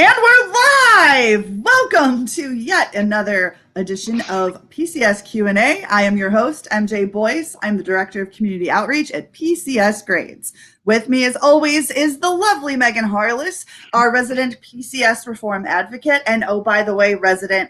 And we're live! Welcome to yet another edition of PCS Q&A. I am your host, MJ Boyce. I'm the Director of Community Outreach at PCS Grades. With me, as always, is the lovely Megan Harless, our resident PCS Reform Advocate, and oh, by the way, resident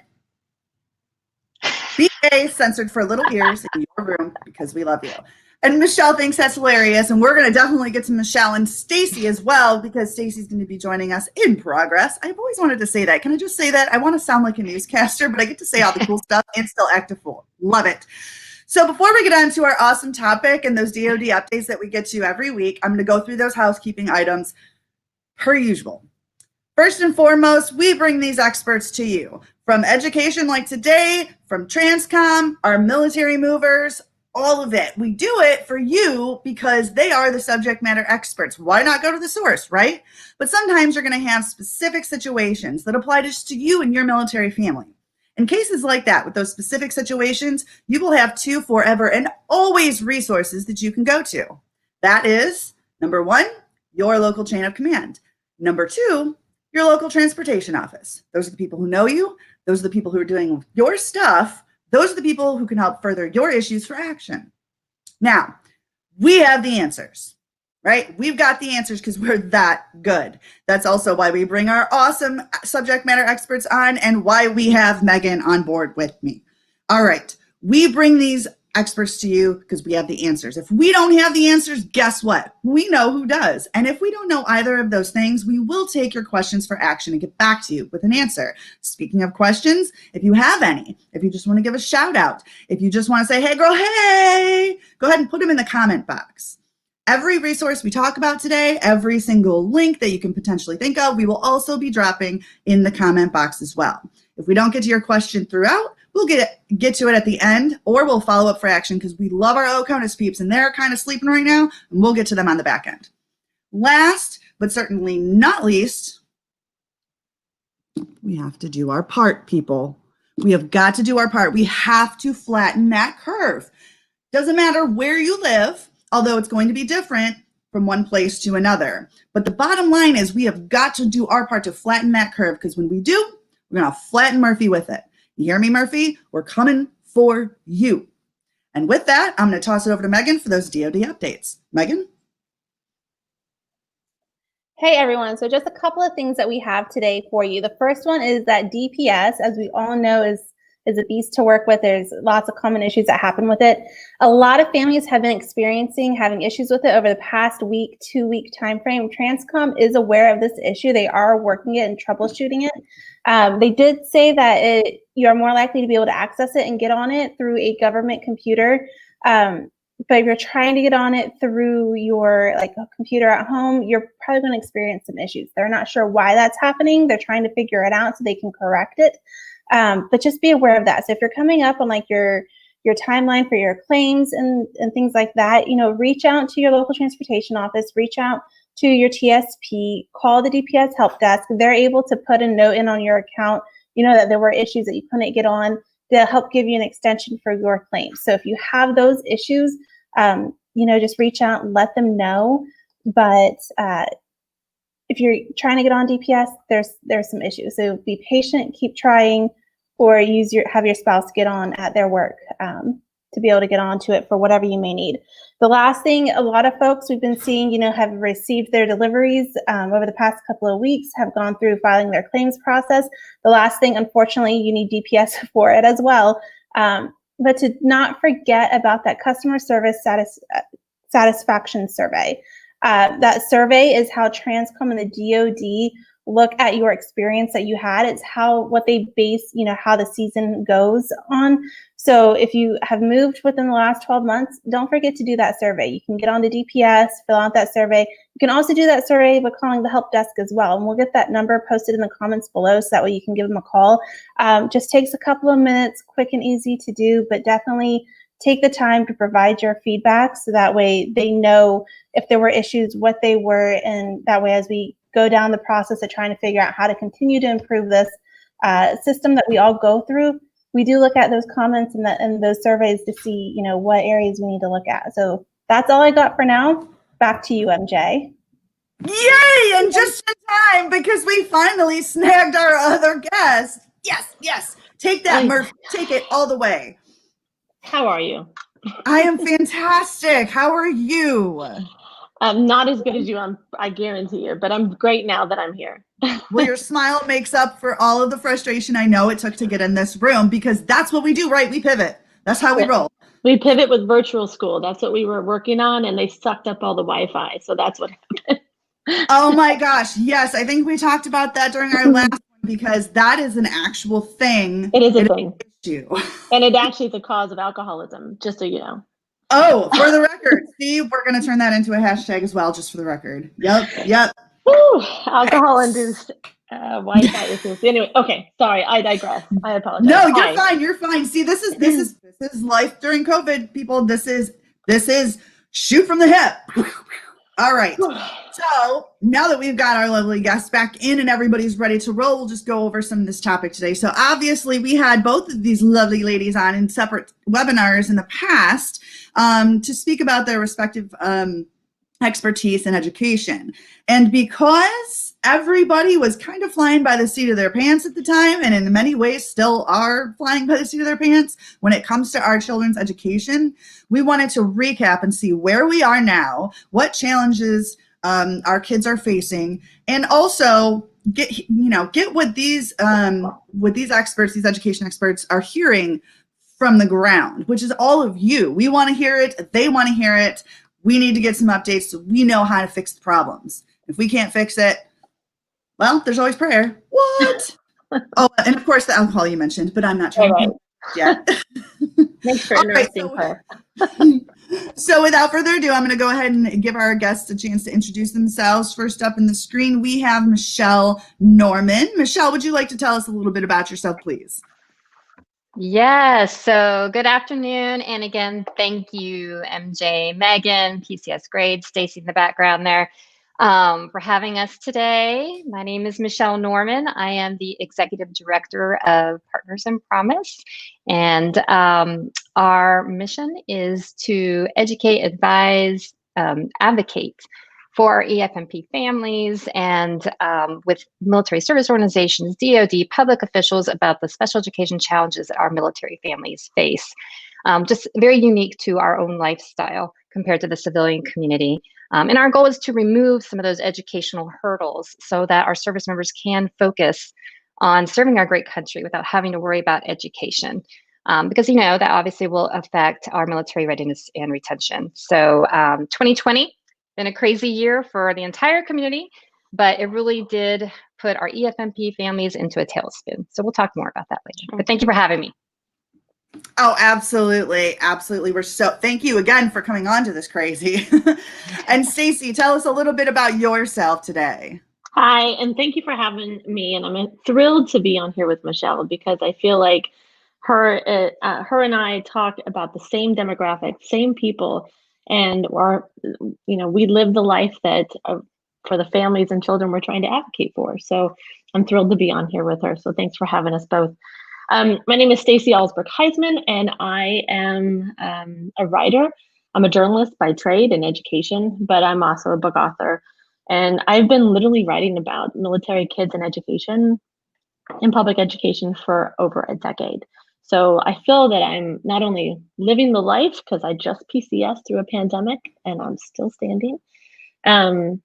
BA censored for little ears in your room because we love you. And Michelle thinks that's hilarious, and we're going to definitely get to Michelle and Stacy as well because Stacy's going to be joining us in progress. I've always wanted to say that. Can I just say that? I want to sound like a newscaster, but I get to say all the cool stuff and still act a fool. Love it. So before we get on to our awesome topic and those DoD updates that we get to every week, I'm going to go through those housekeeping items per usual. First and foremost, we bring these experts to you from education like today, from Transcom, our military movers, all of it. We do it for you because they are the subject matter experts. Why not go to the source, right? But sometimes you're going to have specific situations that apply just to you and your military family. In cases like that, with those specific situations, you will have two forever and always resources that you can go to. That is, number one, your local chain of command. Number two, your local transportation office. Those are the people who know you. Those are the people who are doing your stuff. Those are the people who can help further your issues for action. Now, we have the answers, right? We've got the answers because we're that good. That's also why we bring our awesome subject matter experts on and why we have Megan on board with me. All right, we bring these experts to you because we have the answers. If we don't have the answers, guess what? We know who does. And if we don't know either of those things, we will take your questions for action and get back to you with an answer. Speaking of questions, if you have any, if you just want to give a shout out, if you just want to say, hey girl, hey, go ahead and put them in the comment box. Every resource we talk about today, every single link that you can potentially think of, we will also be dropping in the comment box as well. If we don't get to your question throughout, we'll get to it at the end, or we'll follow up for action because we love our OCONUS peeps and they're kind of sleeping right now, and we'll get to them on the back end. Last, but certainly not least, we have to do our part, people. We have got to do our part. We have to flatten that curve. Doesn't matter where you live, although it's going to be different from one place to another. But the bottom line is we have got to do our part to flatten that curve because when we do, we're going to flatten Murphy with it. You hear me, Murphy? We're coming for you. And with that, I'm going to toss it over to Megan for those DoD updates. Megan? Hey, everyone. So just a couple of things that we have today for you. The first one is that DPS, as we all know, is a beast to work with. There's lots of common issues that happen with it. A lot of families have been having issues with it over the past week, 2-week time frame. Transcom is aware of this issue. They are working it and troubleshooting it. They did say that you are more likely to be able to access it and get on it through a government computer. But if you're trying to get on it through your a computer at home, you're probably going to experience some issues. They're not sure why that's happening. They're trying to figure it out so they can correct it. But just be aware of that. So if you're coming up on your timeline for your claims and things like that, reach out to your local transportation office, reach out to your TSP, call the DPS help desk. They're able to put a note in on your account, that there were issues that you couldn't get on. They'll help give you an extension for your claims. So if you have those issues, just reach out and let them know. But if you're trying to get on DPS, there's some issues. So be patient, keep trying, or have your spouse get on at their work to be able to get onto it for whatever you may need. The last thing, a lot of folks we've been seeing, have received their deliveries over the past couple of weeks, have gone through filing their claims process. The last thing, unfortunately, you need DPS for it as well. But to not forget about that customer service satisfaction survey. That survey is how Transcom and the DoD look at your experience that you had. It's what they base, how the season goes on. So if you have moved within the last 12 months, don't forget to do that survey. You can get on to DPS, fill out that survey. You can also do that survey by calling the help desk as well. And we'll get that number posted in the comments below so that way you can give them a call. Just takes a couple of minutes, quick and easy to do, but definitely take the time to provide your feedback so that way they know if there were issues, what they were, and that way as we go down the process of trying to figure out how to continue to improve this system that we all go through, we do look at those comments and those surveys to see, what areas we need to look at. So that's all I got for now. Back to you, MJ. Yay! And just in time because we finally snagged our other guest. Yes, yes. Take that, Murph. Take it all the way. How are you? I am fantastic. How are you? Not as good as you, I guarantee you, but I'm great now that I'm here. Well, your smile makes up for all of the frustration I know it took to get in this room because that's what we do, right? We pivot. That's how we roll. We pivot with virtual school. That's what we were working on, and they sucked up all the Wi-Fi. So that's what happened. Oh my gosh. Yes. I think we talked about that during our last one because that is an actual thing. It is a thing. Issue. And it actually is a cause of alcoholism, just so you know. Oh, for the record. See, we're going to turn that into a hashtag as well, just for the record. Yep. Woo, alcohol-induced Wi-Fi issues. Anyway, okay, sorry, I digress. I apologize. No, you're fine. You're fine. See, this is life during COVID, people. This is shoot from the hip. All right. So now that we've got our lovely guests back in and everybody's ready to roll, we'll just go over some of this topic today. So obviously we had both of these lovely ladies on in separate webinars in the past to speak about their respective expertise in education. And because everybody was kind of flying by the seat of their pants at the time, and in many ways still are flying by the seat of their pants when it comes to our children's education, we wanted to recap and see where we are now, what challenges our kids are facing, and also get what these experts, these education experts, are hearing from the ground, which is all of you. We want to hear it. They want to hear it. We need to get some updates so we know how to fix the problems. If we can't fix it, well, there's always prayer. What? Oh, and of course the alcohol you mentioned, but I'm not trying to yet. Thanks for interesting prayer. So without further ado, I'm going to go ahead and give our guests a chance to introduce themselves. First up in the screen, we have Michelle Norman. Michelle, would you like to tell us a little bit about yourself, please? Yes, so good afternoon. And again, thank you, MJ, Megan, PCS Grade, Stacy in the background there, for having us today. My name is Michelle Norman. I am the Executive Director of Partners in Promise. And our mission is to educate, advise, advocate for our EFMP families and with military service organizations, DoD, public officials about the special education challenges that our military families face. Just very unique to our own lifestyle compared to the civilian community. And our goal is to remove some of those educational hurdles so that our service members can focus on serving our great country without having to worry about education. Because, that obviously will affect our military readiness and retention. So 2020, been a crazy year for the entire community, but it really did put our EFMP families into a tailspin. So we'll talk more about that later. But thank you for having me. Oh, absolutely. Absolutely. Thank you again for coming on to this crazy. And Stacy, tell us a little bit about yourself today. Hi, and thank you for having me. And I'm thrilled to be on here with Michelle because I feel like her and I talk about the same demographic, same people, and we live the life that for the families and children we're trying to advocate for. So I'm thrilled to be on here with her. So thanks for having us both. My name is Stacy Alsberg Heisman, and I am a writer. I'm a journalist by trade and education, but I'm also a book author. And I've been literally writing about military kids and education and public education for over a decade. So I feel that I'm not only living the life, because I just PCS through a pandemic and I'm still standing. I'm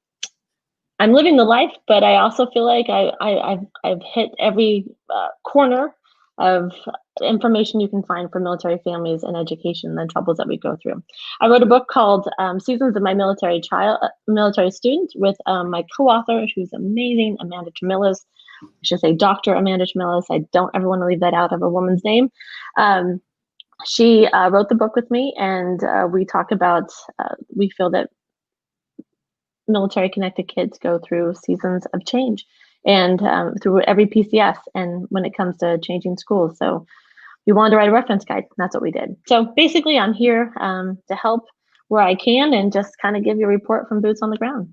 living the life, but I also feel like I've hit every corner of information you can find for military families and education and the troubles that we go through. I wrote a book called Seasons of My Military Student with my co-author, who's amazing, Amanda Tremillis. I should say Dr. Amanda Tremillis. I don't ever want to leave that out of a woman's name. She wrote the book with me, and we talk about, we feel that military connected kids go through seasons of change and through every PCS and when it comes to changing schools. So we wanted to write a reference guide, and that's what we did. So basically I'm here to help where I can and just kind of give you a report from boots on the ground.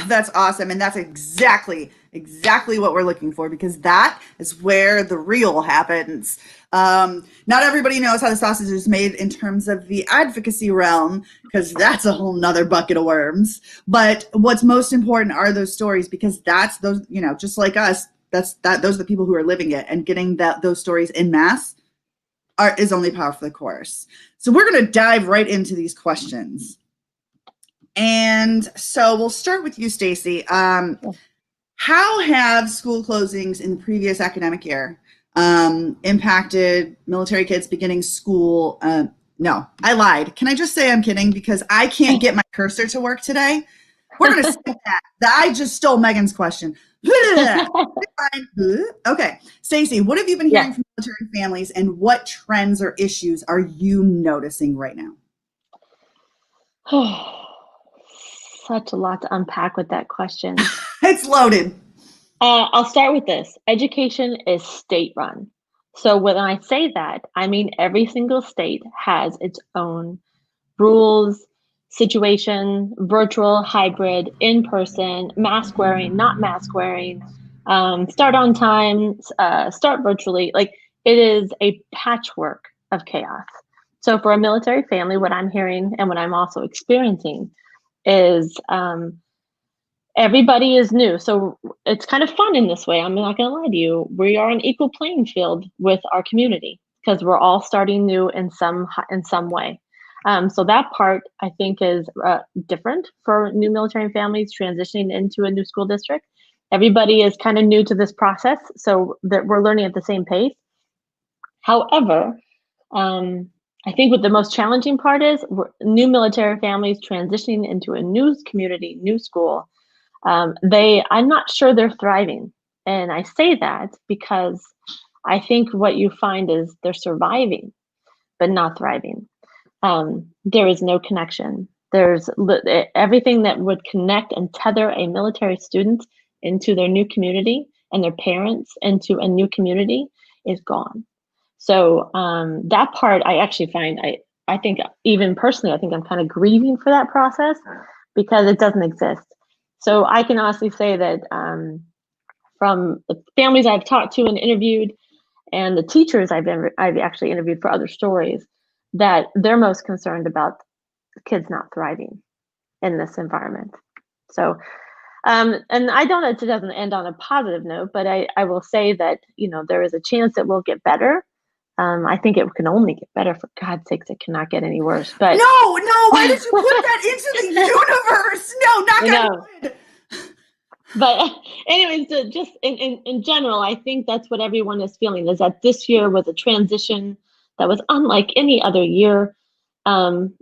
That's awesome. And that's exactly exactly what we're looking for, because that is where the real happens. Not everybody knows how the sausage is made in terms of the advocacy realm, because that's a whole nother bucket of worms. But what's most important are those stories, because that's those, just like us, those are the people who are living it, and getting those stories in mass is only par for the course. So we're going to dive right into these questions. And so we'll start with you, Stacy. How have school closings in the previous academic year impacted military kids beginning school? No, I lied. Can I just say I'm kidding, because I can't get my cursor to work today? We're going to skip that. I just stole Megan's question. Okay, Stacy, what have you been hearing from military families, and what trends or issues are you noticing right now? Such a lot to unpack with that question. It's loaded. I'll start with this. Education is state run. So when I say that, I mean every single state has its own rules, situation, virtual, hybrid, in person, mask wearing, not mask wearing, start on time, start virtually. Like, it is a patchwork of chaos. So for a military family, what I'm hearing and what I'm also experiencing is everybody is new. So it's kind of fun in this way. I'm not going to lie to you. We are an equal playing field with our community, because we're all starting new in some way. So that part, I think, is different for new military families transitioning into a new school district. Everybody is kind of new to this process, so that we're learning at the same pace. However, I think what the most challenging part is, new military families transitioning into a new community, new school. I'm not sure they're thriving. And I say that because I think what you find is they're surviving, but not thriving. There is no connection. There's everything that would connect and tether a military student into their new community and their parents into a new community is gone. So that part I actually find, I think, even personally, I think I'm kind of grieving for that process, because it doesn't exist. So I can honestly say that from the families I've talked to and interviewed, and the teachers I've actually interviewed for other stories, that they're most concerned about the kids not thriving in this environment. So, and I don't know, it doesn't end on a positive note, but I will say that, there is a chance that we'll get better. I think it can only get better. For God's sakes, it cannot get any worse. But no, why did you put that into the universe? No, not good. But anyways, just in general, I think that's what everyone is feeling, is that this year was a transition that was unlike any other year. But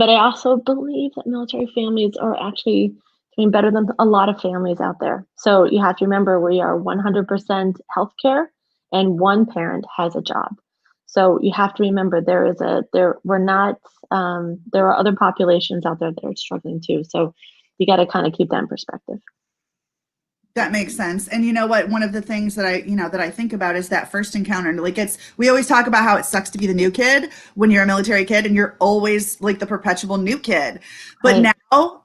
I also believe that military families are actually doing better than a lot of families out there. So you have to remember, we are 100% healthcare, and one parent has a job. So you have to remember there are other populations out there that are struggling too. So you got to kind of keep that in perspective. That makes sense. And you know what? One of the things that I think about is that first encounter. Like, we always talk about how it sucks to be the new kid when you're a military kid, and you're always like the perpetual new kid. But Right. Now,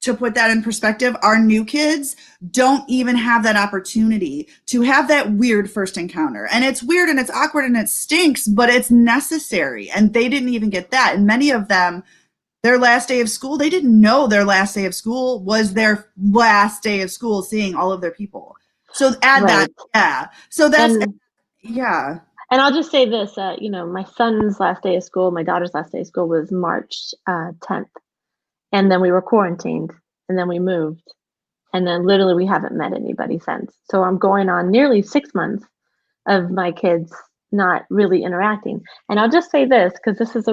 to put that in perspective, our new kids don't even have that opportunity to have that weird first encounter. And it's weird and it's awkward and it stinks, but it's necessary. And they didn't even get that. And many of them, their last day of school, they didn't know their last day of school was their last day of school, seeing all of their people. So add that. Yeah. So that's, yeah. And I'll just say this, my son's last day of school, my daughter's last day of school was March 10th. And then we were quarantined, and then we moved. And then literally we haven't met anybody since. So I'm going on nearly 6 months of my kids not really interacting. And I'll just say this, because this is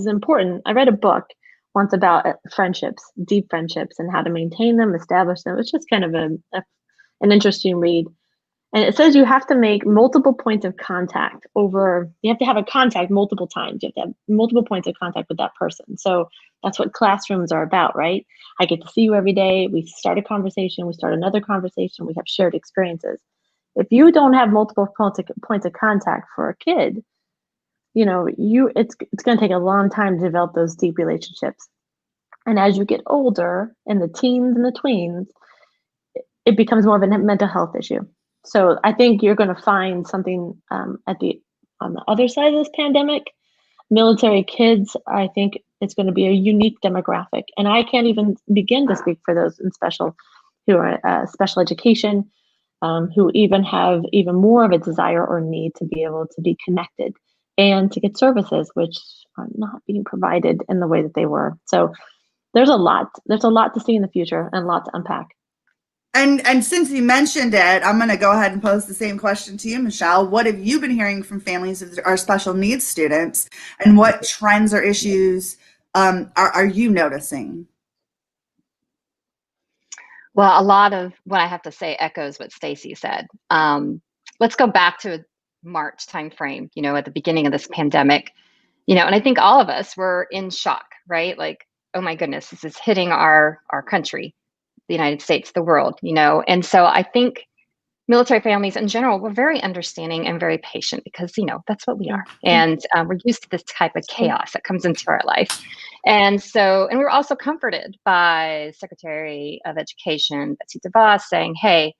important. I read a book once about friendships, deep friendships, and how to maintain them, establish them. It's just kind of an interesting read. And it says you have to make multiple points of contact you have to have a contact multiple times. You have to have multiple points of contact with that person. So that's what classrooms are about, right? I get to see you every day. We start a conversation. We start another conversation. We have shared experiences. If you don't have multiple points of contact for a kid, it's going to take a long time to develop those deep relationships. And as you get older, in the teens and the tweens, it becomes more of a mental health issue. So I think you're going to find something on the other side of this pandemic. Military kids, I think it's going to be a unique demographic, and I can't even begin to speak for those in who are special education, who even have even more of a desire or need to be able to be connected and to get services which are not being provided in the way that they were. So there's a lot to see in the future and a lot to unpack. And since you mentioned it, I'm going to go ahead and pose the same question to you, Michelle. What have you been hearing from families of our special needs students, and what trends or issues are you noticing? Well, a lot of what I have to say echoes what Stacy said. Let's go back to March timeframe, at the beginning of this pandemic, and I think all of us were in shock, right? Like, oh my goodness, this is hitting our country, the United States, the world, and so I think military families in general were very understanding and very patient because, that's what we are. And we're used to this type of chaos that comes into our life. And we were also comforted by Secretary of Education, Betsy DeVos, saying, hey,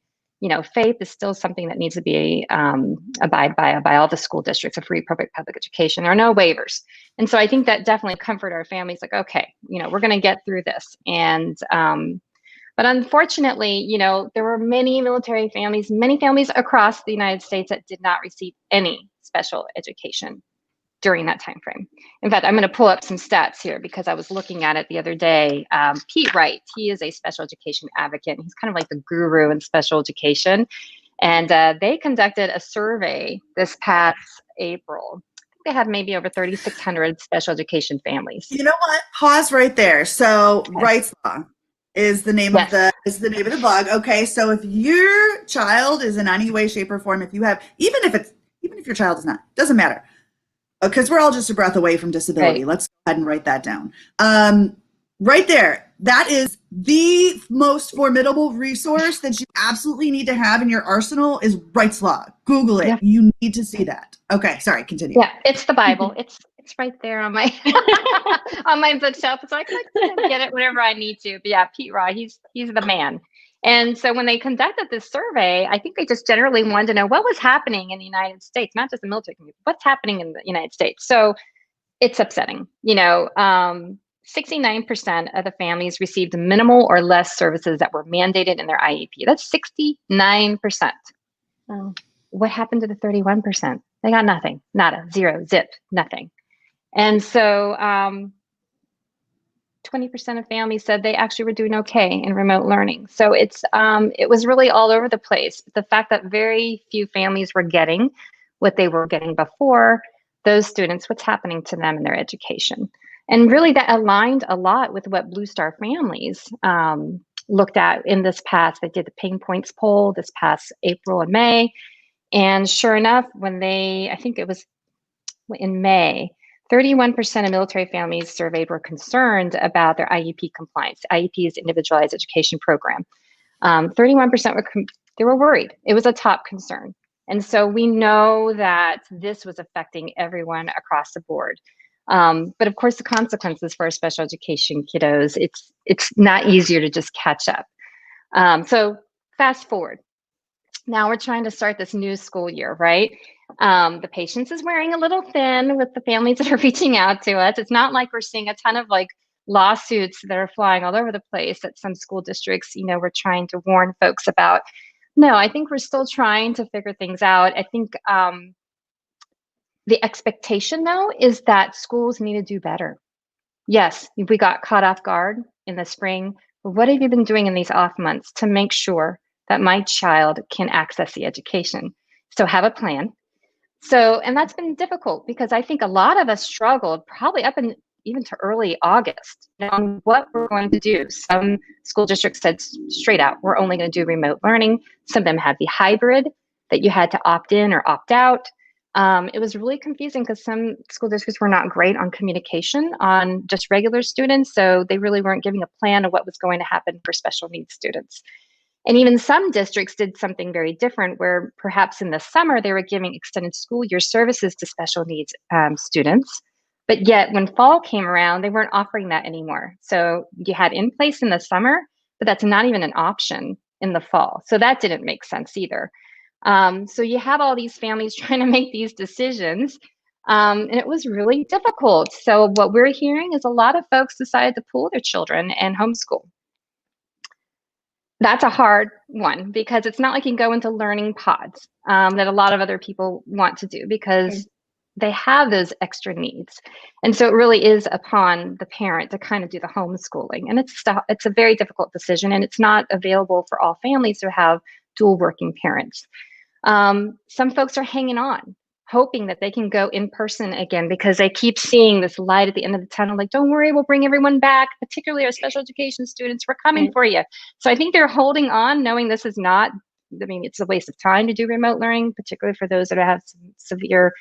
faith is still something that needs to be abide by all the school districts, a free public education. There are no waivers. And so I think that definitely comforted our families, like, okay, we're going to get through this. And but unfortunately, there were many military families, many families across the United States that did not receive any special education during that time frame. In fact, I'm going to pull up some stats here because I was looking at it the other day. Pete Wright, he is a special education advocate. He's kind of like the guru in special education. And they conducted a survey this past April. I think they had maybe over 3,600 special education families. You know what? Pause right there. So, okay. Wright's Law is the name of the blog. Okay, so if your child is in any way, shape, or form, if you have, even if your child is not, doesn't matter, because we're all just a breath away from disability. Right. Let's go ahead and write that down. Right there, that is the most formidable resource that you absolutely need to have in your arsenal is Wright's Law. Google it. Yeah. You need to see that. Okay, sorry, continue. Yeah, it's the Bible. It's right there on my on my bookshelf. So I can get it whenever I need to. But yeah, Pete Wright, he's the man. And so when they conducted this survey, I think they just generally wanted to know what was happening in the United States, not just the military community, what's happening in the United States. So it's upsetting. 69% of the families received minimal or less services that were mandated in their IEP. That's 69%. Oh. What happened to the 31%? They got nothing, nada, zero, zip, nothing. And so 20% of families said they actually were doing okay in remote learning. So it was really all over the place. The fact that very few families were getting what they were getting before, those students, what's happening to them in their education. And really that aligned a lot with what Blue Star Families looked at in this past, they did the pain points poll this past April and May. And sure enough, I think it was in May, 31% of military families surveyed were concerned about their IEP compliance. IEP is Individualized Education Program. 31% were worried. It was a top concern. And so we know that this was affecting everyone across the board. But of course, the consequences for our special education kiddos, it's not easier to just catch up. So fast forward. Now we're trying to start this new school year, right? The patience is wearing a little thin with the families that are reaching out to us. It's not like we're seeing a ton of lawsuits that are flying all over the place that some school districts, we're trying to warn folks about. No, I think we're still trying to figure things out. I think the expectation, though, is that schools need to do better. Yes, we got caught off guard in the spring. But what have you been doing in these off months to make sure that my child can access the education? So have a plan. And that's been difficult because I think a lot of us struggled probably up in even to early August on what we're going to do. Some school districts said straight out, we're only going to do remote learning. Some of them had the hybrid that you had to opt in or opt out. It was really confusing because some school districts were not great on communication on just regular students. So they really weren't giving a plan of what was going to happen for special needs students. And even some districts did something very different where perhaps in the summer they were giving extended school year services to special needs students. But yet when fall came around, they weren't offering that anymore. So you had in place in the summer, but that's not even an option in the fall. So that didn't make sense either. So you have all these families trying to make these decisions, and it was really difficult. So what we're hearing is a lot of folks decided to pull their children and homeschool. That's a hard one because it's not like you can go into learning pods that a lot of other people want to do because they have those extra needs. And so it really is upon the parent to kind of do the homeschooling. And it's a very difficult decision, and it's not available for all families who have dual working parents. Some folks are hanging on, hoping that they can go in person again because they keep seeing this light at the end of the tunnel, like, don't worry, we'll bring everyone back, particularly our special education students, we're coming for you. So I think they're holding on, knowing this is not, I mean, it's a waste of time to do remote learning, particularly for those that have some severe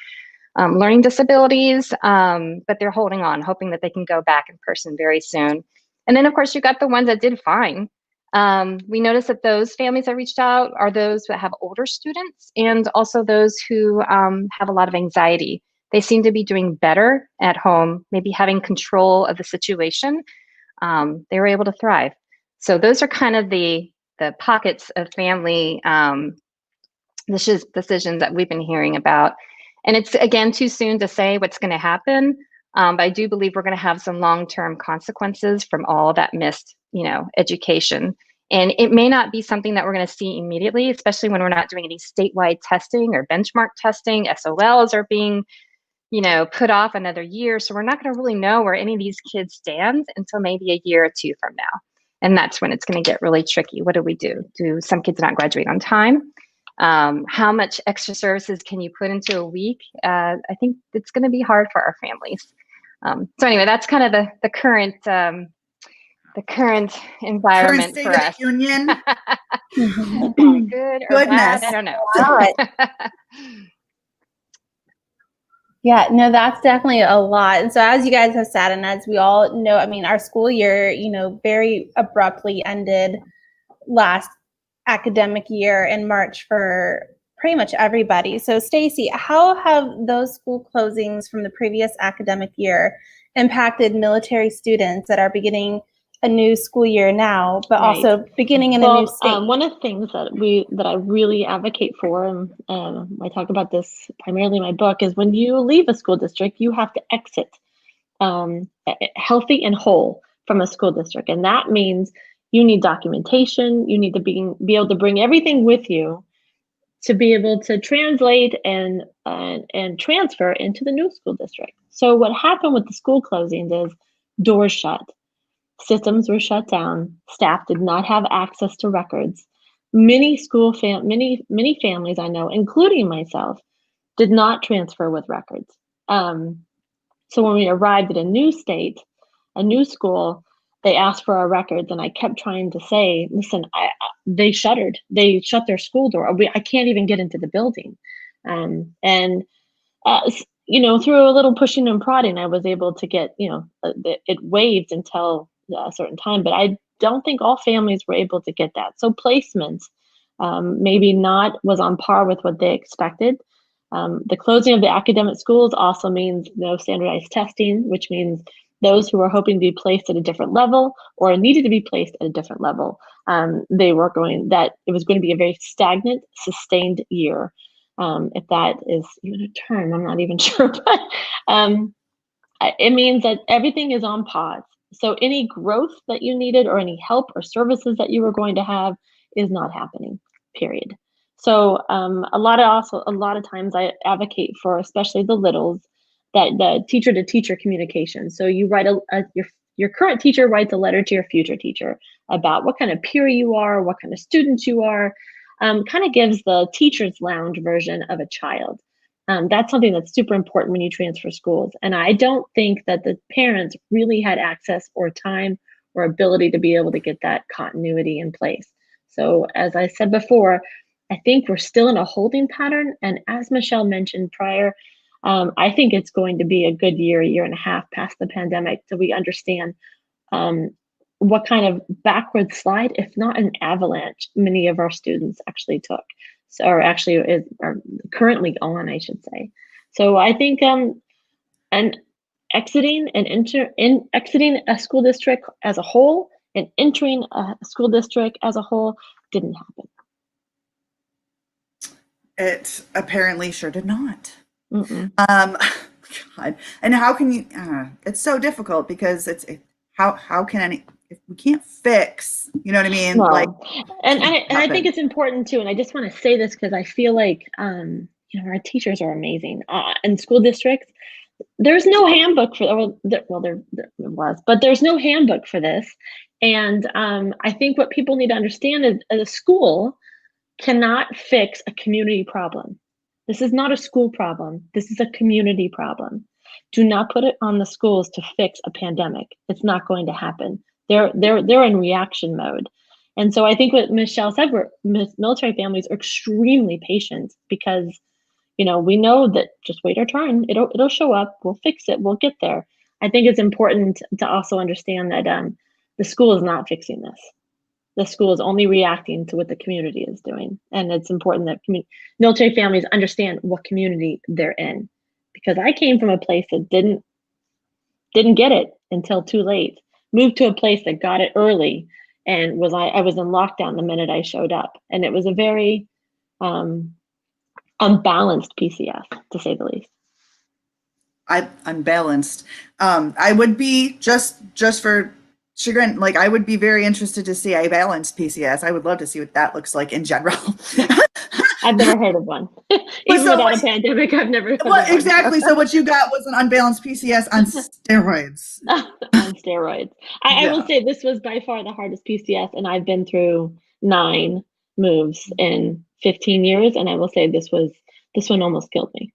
learning disabilities, but they're holding on, hoping that they can go back in person very soon. And then of course you got the ones that did fine. We noticed that those families that reached out are those that have older students and also those who have a lot of anxiety. They seem to be doing better at home, maybe having control of the situation. They were able to thrive. So those are kind of the pockets of family decisions that we've been hearing about. And it's, again, too soon to say what's going to happen. But I do believe we're going to have some long-term consequences from all that missed, education. And it may not be something that we're going to see immediately, especially when we're not doing any statewide testing or benchmark testing. SOLs are being, put off another year. So we're not going to really know where any of these kids stand until maybe a year or two from now. And that's when it's going to get really tricky. What do we do? Do some kids not graduate on time? How much extra services can you put into a week? I think it's going to be hard for our families. So anyway, that's kind of the current environment for us. Union. Good or bad, I don't know. Yeah, no, that's definitely a lot. And so as you guys have said, and as we all know, I mean, our school year, very abruptly ended last academic year in March for pretty much everybody. So Stacy, how have those school closings from the previous academic year impacted military students that are beginning a new school year now, but also beginning in a new state? One of the things that I really advocate for, and I talk about this primarily in my book, is when you leave a school district, you have to exit healthy and whole from a school district. And that means you need documentation, you need to be able to bring everything with you to be able to translate and transfer into the new school district. So what happened with the school closings is doors shut. Systems were shut down. Staff did not have access to records. Many families I know, including myself, did not transfer with records. So when we arrived at a new state, a new school, they asked for our records, and I kept trying to say, listen, they shuttered. They shut their school door. I can't even get into the building. Through a little pushing and prodding, I was able to get, it waived until a certain time, but I don't think all families were able to get that. So placements maybe was on par with what they expected. The closing of the academic schools also means no standardized testing, which means those who were hoping to be placed at a different level or needed to be placed at a different level, it was going to be a very stagnant, sustained year. If that is even a term, I'm not even sure, but it means that everything is on pause. So any growth that you needed or any help or services that you were going to have is not happening, period. So a lot of times I advocate for, especially the littles, that the teacher to teacher communication. So you write your current teacher writes a letter to your future teacher about what kind of peer you are, what kind of student you are, kind of gives the teacher's lounge version of a child. That's something that's super important when you transfer schools. And I don't think that the parents really had access or time or ability to be able to get that continuity in place. So as I said before, I think we're still in a holding pattern. And as Michelle mentioned prior, I think it's going to be a good year and a half past the pandemic till we understand what kind of backward slide, if not an avalanche, many of our students actually took. So, or actually are currently on, I should say. So I think exiting a school district as a whole and entering a school district as a whole didn't happen. It apparently sure did not. Mm-mm. God. And how can you, it's so difficult because how can if we can't fix, you know what I mean? No. Like, and I think it's important too, and I just want to say this because I feel like our teachers are amazing. In school districts, there's no handbook for, there was, but there's no handbook for this. And I think what people need to understand is a school cannot fix a community problem. This is not a school problem. This is a community problem. Do not put it on the schools to fix a pandemic. It's not going to happen. They're in reaction mode. And so I think what Michelle said, military families are extremely patient because, we know that just wait our turn. It'll show up. We'll fix it. We'll get there. I think it's important to also understand that the school is not fixing this. The school is only reacting to what the community is doing. And it's important that military families understand what community they're in. Because I came from a place that didn't get it until too late. Moved to a place that got it early, and I was in lockdown the minute I showed up. And it was a very unbalanced PCS, to say the least. Unbalanced. I would be just for chagrin, like I would be very interested to see a balanced PCS. I would love to see what that looks like in general. I've never heard of one. Even without a pandemic, I've never heard of one. Exactly. So what you got was an unbalanced PCS on steroids. On steroids. I will say this was by far the hardest PCS, and I've been through 9 moves in 15 years, and I will say this one almost killed me.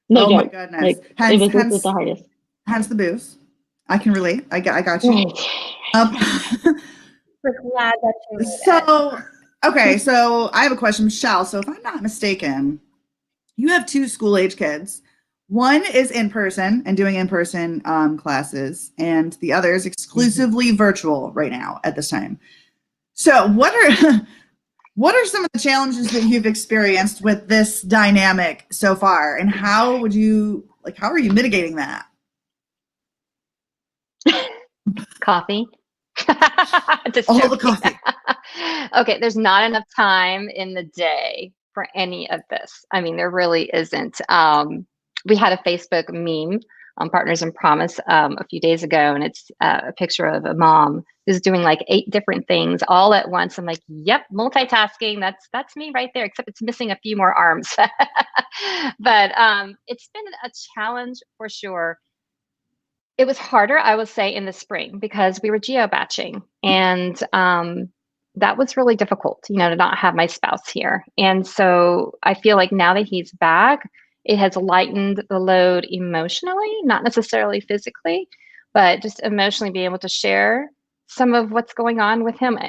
No joke. My goodness. Like, Hence, this was the hardest. Hence the booze. I can relate. I got you. We're glad that you made it. So, okay, so I have a question, Michelle. So if I'm not mistaken, you have 2 school-age kids. One is in person and doing in-person classes, and the other is exclusively virtual right now at this time. So what are some of the challenges that you've experienced with this dynamic so far, and how are you mitigating that? Coffee. All the coffee. Okay, there's not enough time in the day for any of this. I mean, there really isn't. We had a Facebook meme on Partners in Promise a few days ago, and it's a picture of a mom who's doing like 8 different things all at once. I'm like, yep, multitasking. That's me right there, except it's missing a few more arms. But it's been a challenge for sure. It was harder, I would say, in the spring because we were geo-batching, and that was really difficult, to not have my spouse here. And so I feel like now that he's back, it has lightened the load emotionally, not necessarily physically, but just emotionally being able to share some of what's going on with him.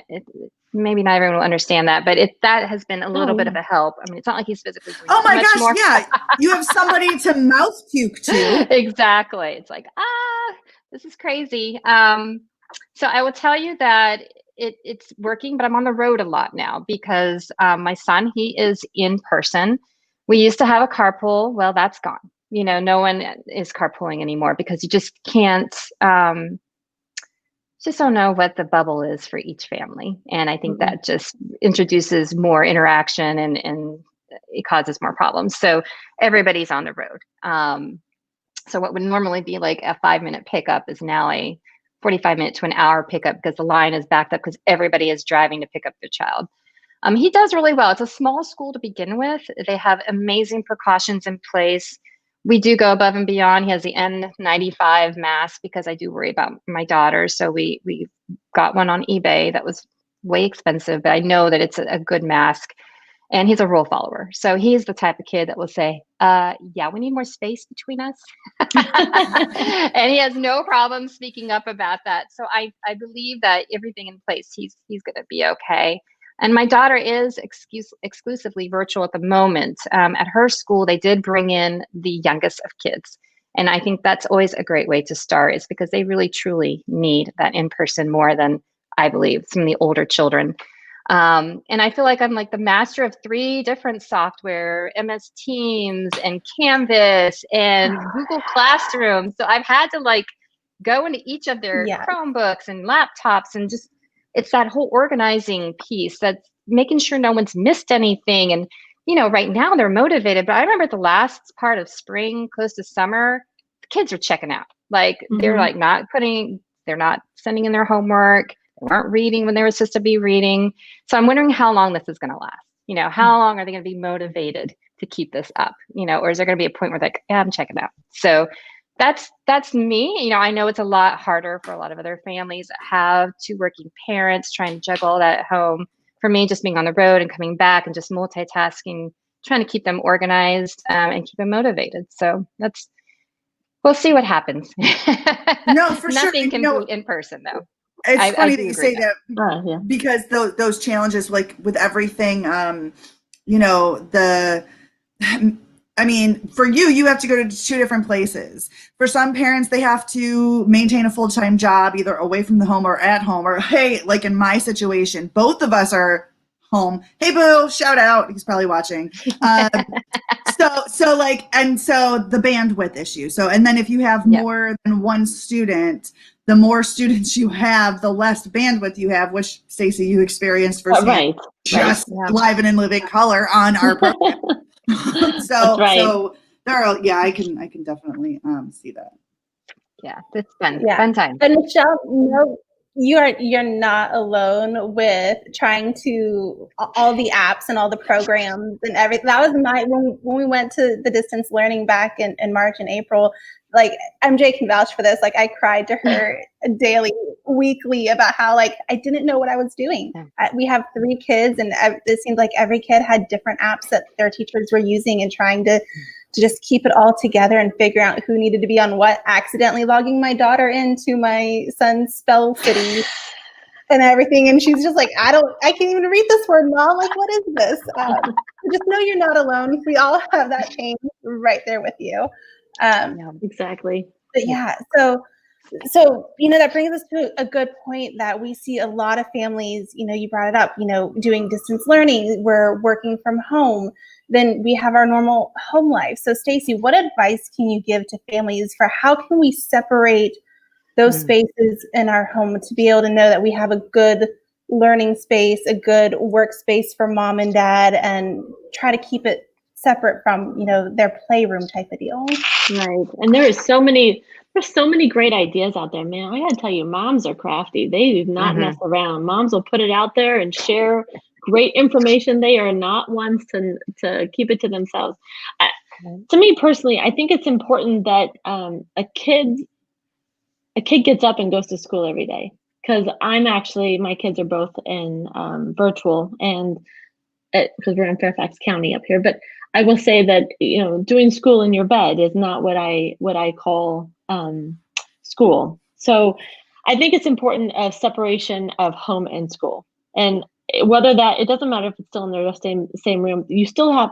Maybe not everyone will understand that, but that has been a little bit of a help. I mean, it's not like he's physically doing Oh my much gosh, more. yeah. You have somebody to mouth puke to. Exactly. It's like, this is crazy. So I will tell you that it's working, but I'm on the road a lot now because my son, he is in person. We used to have a carpool. Well, that's gone. No one is carpooling anymore because you just can't, just don't know what the bubble is for each family. And I think that just introduces more interaction and it causes more problems. So everybody's on the road. So what would normally be like a 5-minute pickup is now a 45-minute to an hour pickup because the line is backed up because everybody is driving to pick up their child. He does really well. It's a small school to begin with. They have amazing precautions in place. We do go above and beyond. He has the N95 mask because I do worry about my daughter. So we got one on eBay that was way expensive, but I know that it's a good mask. And he's a rule follower. So he's the type of kid that will say, yeah, we need more space between us. And he has no problem speaking up about that. So I believe that everything in place, he's going to be okay. And my daughter is exclusively virtual at the moment. At her school, they did bring in the youngest of kids. And I think that's always a great way to start is because they really, truly need that in-person more than, I believe, some of the older children. And I feel like I'm like the master of 3 different software, MS Teams and Canvas and Google Classroom. So I've had to like go into each of their Yes. Chromebooks and laptops, and just, it's that whole organizing piece that's making sure no one's missed anything. And, right now they're motivated, but I remember at the last part of spring, close to summer, the kids are checking out. Like they're like they're not sending in their homework. They weren't reading when they were supposed to be reading. So I'm wondering how long this is going to last. How long are they going to be motivated to keep this up? Or is there going to be a point where like, yeah, I'm checking out. So that's me. I know it's a lot harder for a lot of other families that have two working parents trying to juggle all that at home. For me, just being on the road and coming back and just multitasking, trying to keep them organized and keep them motivated. So we'll see what happens. No, for sure. Nothing can be in person though. It's funny that you say that. that because those challenges, like with everything, for you have to go to two different places. For some parents, they have to maintain a full-time job, either away from the home or at home, or hey, like in my situation, both of us are home. Hey, boo, shout out. He's probably watching. So the bandwidth issue. So, and then if you have more than one student, the more students you have, the less bandwidth you have, which Stacey, you experienced firsthand, live and in living color on our program. So there are, I can definitely see that. Yeah, it's fun time. And Michelle, you're not alone with trying to all the apps and all the programs and everything. That was when we went to the distance learning back in March and April. Like MJ can vouch for this. Like I cried to her daily, weekly about how like I didn't know what I was doing. We have 3 kids, and it seemed like every kid had different apps that their teachers were using, and trying to just keep it all together and figure out who needed to be on what. Accidentally logging my daughter into my son's Spell City and everything, and she's just like, I can't even read this word, Mom. Like, what is this? Just know you're not alone. We all have that pain right there with you. Exactly. But so that brings us to a good point that we see a lot of families, you brought it up, doing distance learning, we're working from home, then we have our normal home life. So Stacey, what advice can you give to families for how can we separate those spaces in our home to be able to know that we have a good learning space, a good workspace for mom and dad, and try to keep it separate from, their playroom type of deal? Right. And there's so many great ideas out there, man. I gotta tell you, moms are crafty. They do not mess around. Moms will put it out there and share great information. They are not ones to keep it to themselves. To me personally, I think it's important that a kid gets up and goes to school every day. Because my kids are both in virtual, and because we're in Fairfax County up here. But I will say that doing school in your bed is not what I call school. So I think it's important a separation of home and school, and whether it doesn't matter if it's still in their same room. You still have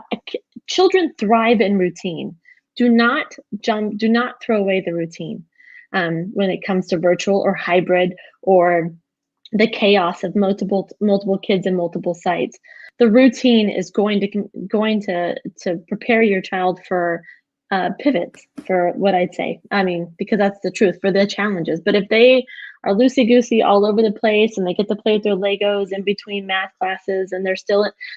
children thrive in routine. Do not throw away the routine when it comes to virtual or hybrid or the chaos of multiple kids and multiple sites. The routine is going to prepare your child for pivots, for what I'd say. I mean, because that's the truth, for the challenges. But if they are loosey-goosey all over the place and they get to play with their Legos in between math classes, and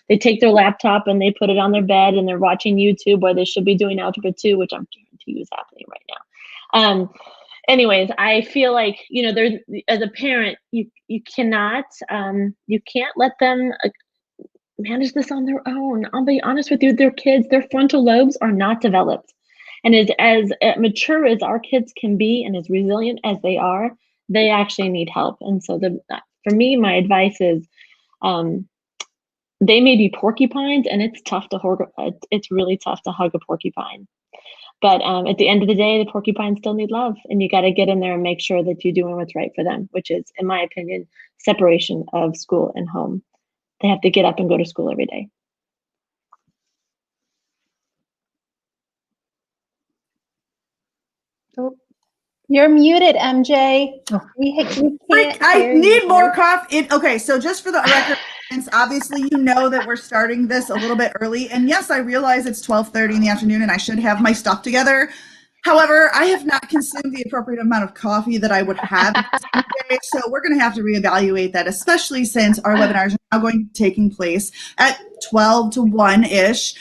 they take their laptop and they put it on their bed and they're watching YouTube where they should be doing Algebra 2, which I'm guarantee you is happening right now. Anyways, I feel like, as a parent, you can't let them manage this on their own. I'll be honest with you, their frontal lobes are not developed. And as mature as our kids can be and as resilient as they are, they actually need help. And so for me, my advice is they may be porcupines, and it's really tough to hug a porcupine. But at the end of the day, the porcupines still need love, and you got to get in there and make sure that you're doing what's right for them, which is, in my opinion, separation of school and home. They have to get up and go to school every day. Oh, you're muted, MJ. I need more coffee. Okay, so just for the record, obviously that we're starting this a little bit early, and yes, I realize it's 12:30 in the afternoon and I should have my stuff together, However, I have not consumed the appropriate amount of coffee that I would have today, so we're going to have to reevaluate that, especially since our webinars are now going to be taking place at 12 to 1-ish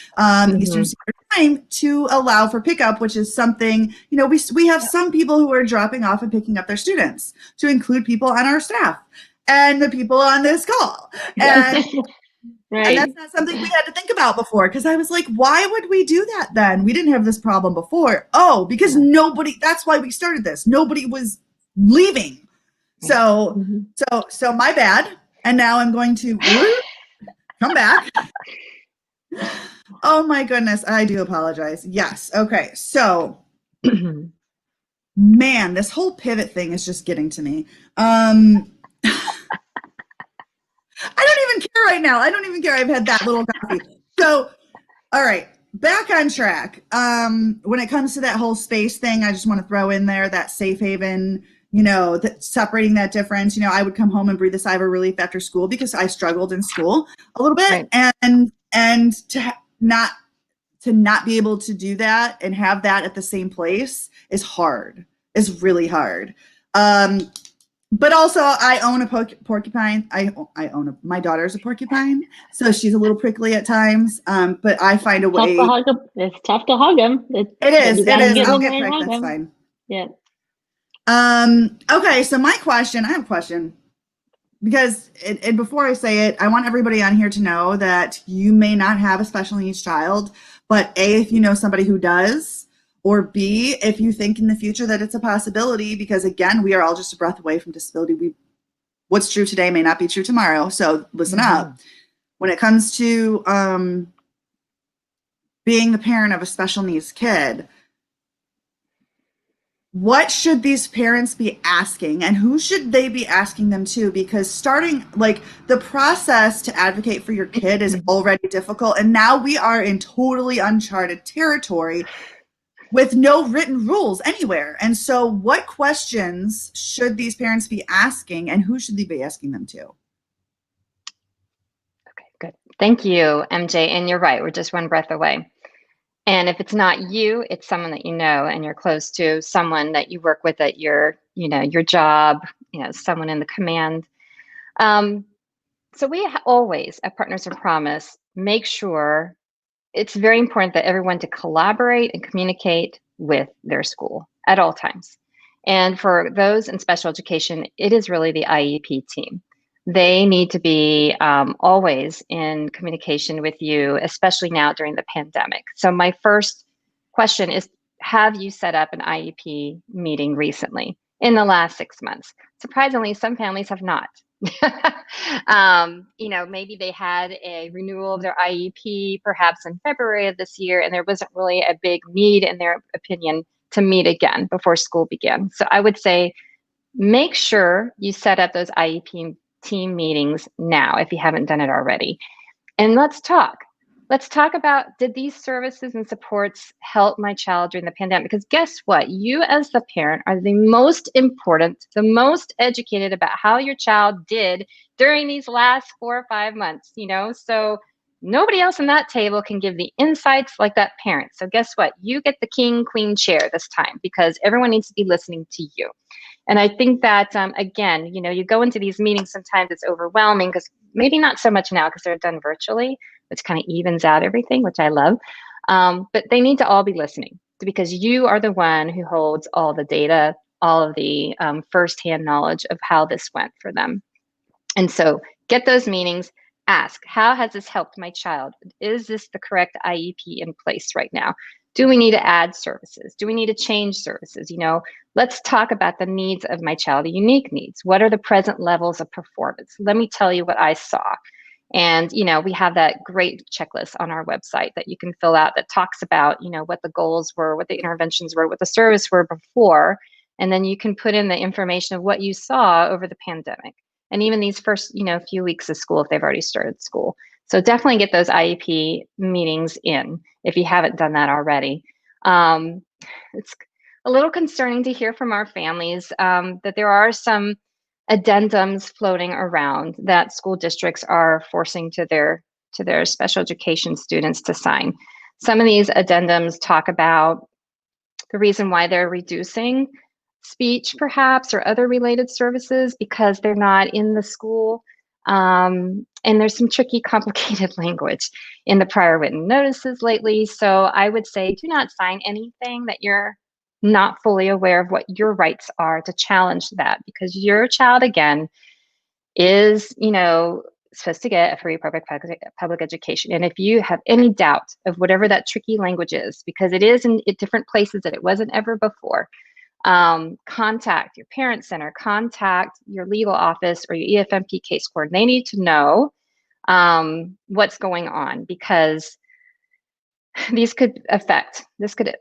Eastern Standard Time to allow for pickup, which is something, you know, we have some people who are dropping off and picking up their students, to include people on our staff and the people on this call. And Right. And that's not something we had to think about before, because I was like, why would we do that then? We didn't have this problem before. Oh, because that's why we started this. Nobody was leaving. So my bad. And now I'm going to come back. Oh my goodness. I do apologize. Yes. Okay. So man, this whole pivot thing is just getting to me. I don't even care right now. I don't even care. I've had that little coffee. So, all right, back on track. When it comes to that whole space thing, I just want to throw in there that safe haven, you know, separating that difference. You know, I would come home and breathe a sigh of relief after school because I struggled in school a little bit, and to not be able to do that and have that at the same place is hard. Is really hard. But also, I own a porcupine. My daughter's a porcupine, so she's a little prickly at times. But I find a way. It's tough to hug them. It is. I'll get pricked. That's fine. Yeah. Okay. So I have a question, because and before I say it, I want everybody on here to know that you may not have a special needs child, but A, if you know somebody who does, or B, if you think in the future that it's a possibility, because again, we are all just a breath away from disability. What's true today may not be true tomorrow. So listen up. When it comes to being the parent of a special needs kid, what should these parents be asking, and who should they be asking them to? Because starting, like, the process to advocate for your kid is already difficult, and now we are in totally uncharted territory with no written rules anywhere. And so what questions should these parents be asking, and who should they be asking them to? Okay, good. Thank you, MJ. And you're right, we're just one breath away. And if it's not you, it's someone that you know and you're close to, someone that you work with at your job, someone in the command. So we always, at Partners in Promise, make sure it's very important that everyone to collaborate and communicate with their school at all times. And for those in special education, it is really the IEP team. They need to be always in communication with you, especially now during the pandemic. So my first question is, have you set up an IEP meeting recently in the last 6 months? Surprisingly, some families have not. Maybe they had a renewal of their IEP perhaps in February of this year, and there wasn't really a big need, in their opinion, to meet again before school began. So I would say, make sure you set up those IEP team meetings now if you haven't done it already. And let's talk. Let's talk about, did these services and supports help my child during the pandemic? Because guess what? You as the parent are the most important, the most educated about how your child did during these last 4 or 5 months, So nobody else on that table can give the insights like that parent. So guess what? You get the king, queen chair this time, because everyone needs to be listening to you. And I think that, again, you go into these meetings, sometimes it's overwhelming, because maybe not so much now because they're done virtually, which kind of evens out everything, which I love. But they need to all be listening, because you are the one who holds all the data, all of the firsthand knowledge of how this went for them. And so get those meetings, ask, how has this helped my child? Is this the correct IEP in place right now? Do we need to add services? Do we need to change services? Let's talk about the needs of my child, the unique needs. What are the present levels of performance? Let me tell you what I saw. And, we have that great checklist on our website that you can fill out that talks about, what the goals were, what the interventions were, what the service were before. And then you can put in the information of what you saw over the pandemic. And even these first, few weeks of school, if they've already started school. So definitely get those IEP meetings in if you haven't done that already. It's a little concerning to hear from our families that there are some addendums floating around that school districts are forcing to their special education students to sign. Some of these addendums talk about the reason why they're reducing speech perhaps or other related services because they're not in the school. And there's some tricky, complicated language in the prior written notices lately. So I would say do not sign anything that you're not fully aware of what your rights are to challenge that, because your child, again, is, supposed to get a free public education. And if you have any doubt of whatever that tricky language is, because it is in different places that it wasn't ever before, contact your parent center, contact your legal office or your EFMP case court. They need to know what's going on, because this could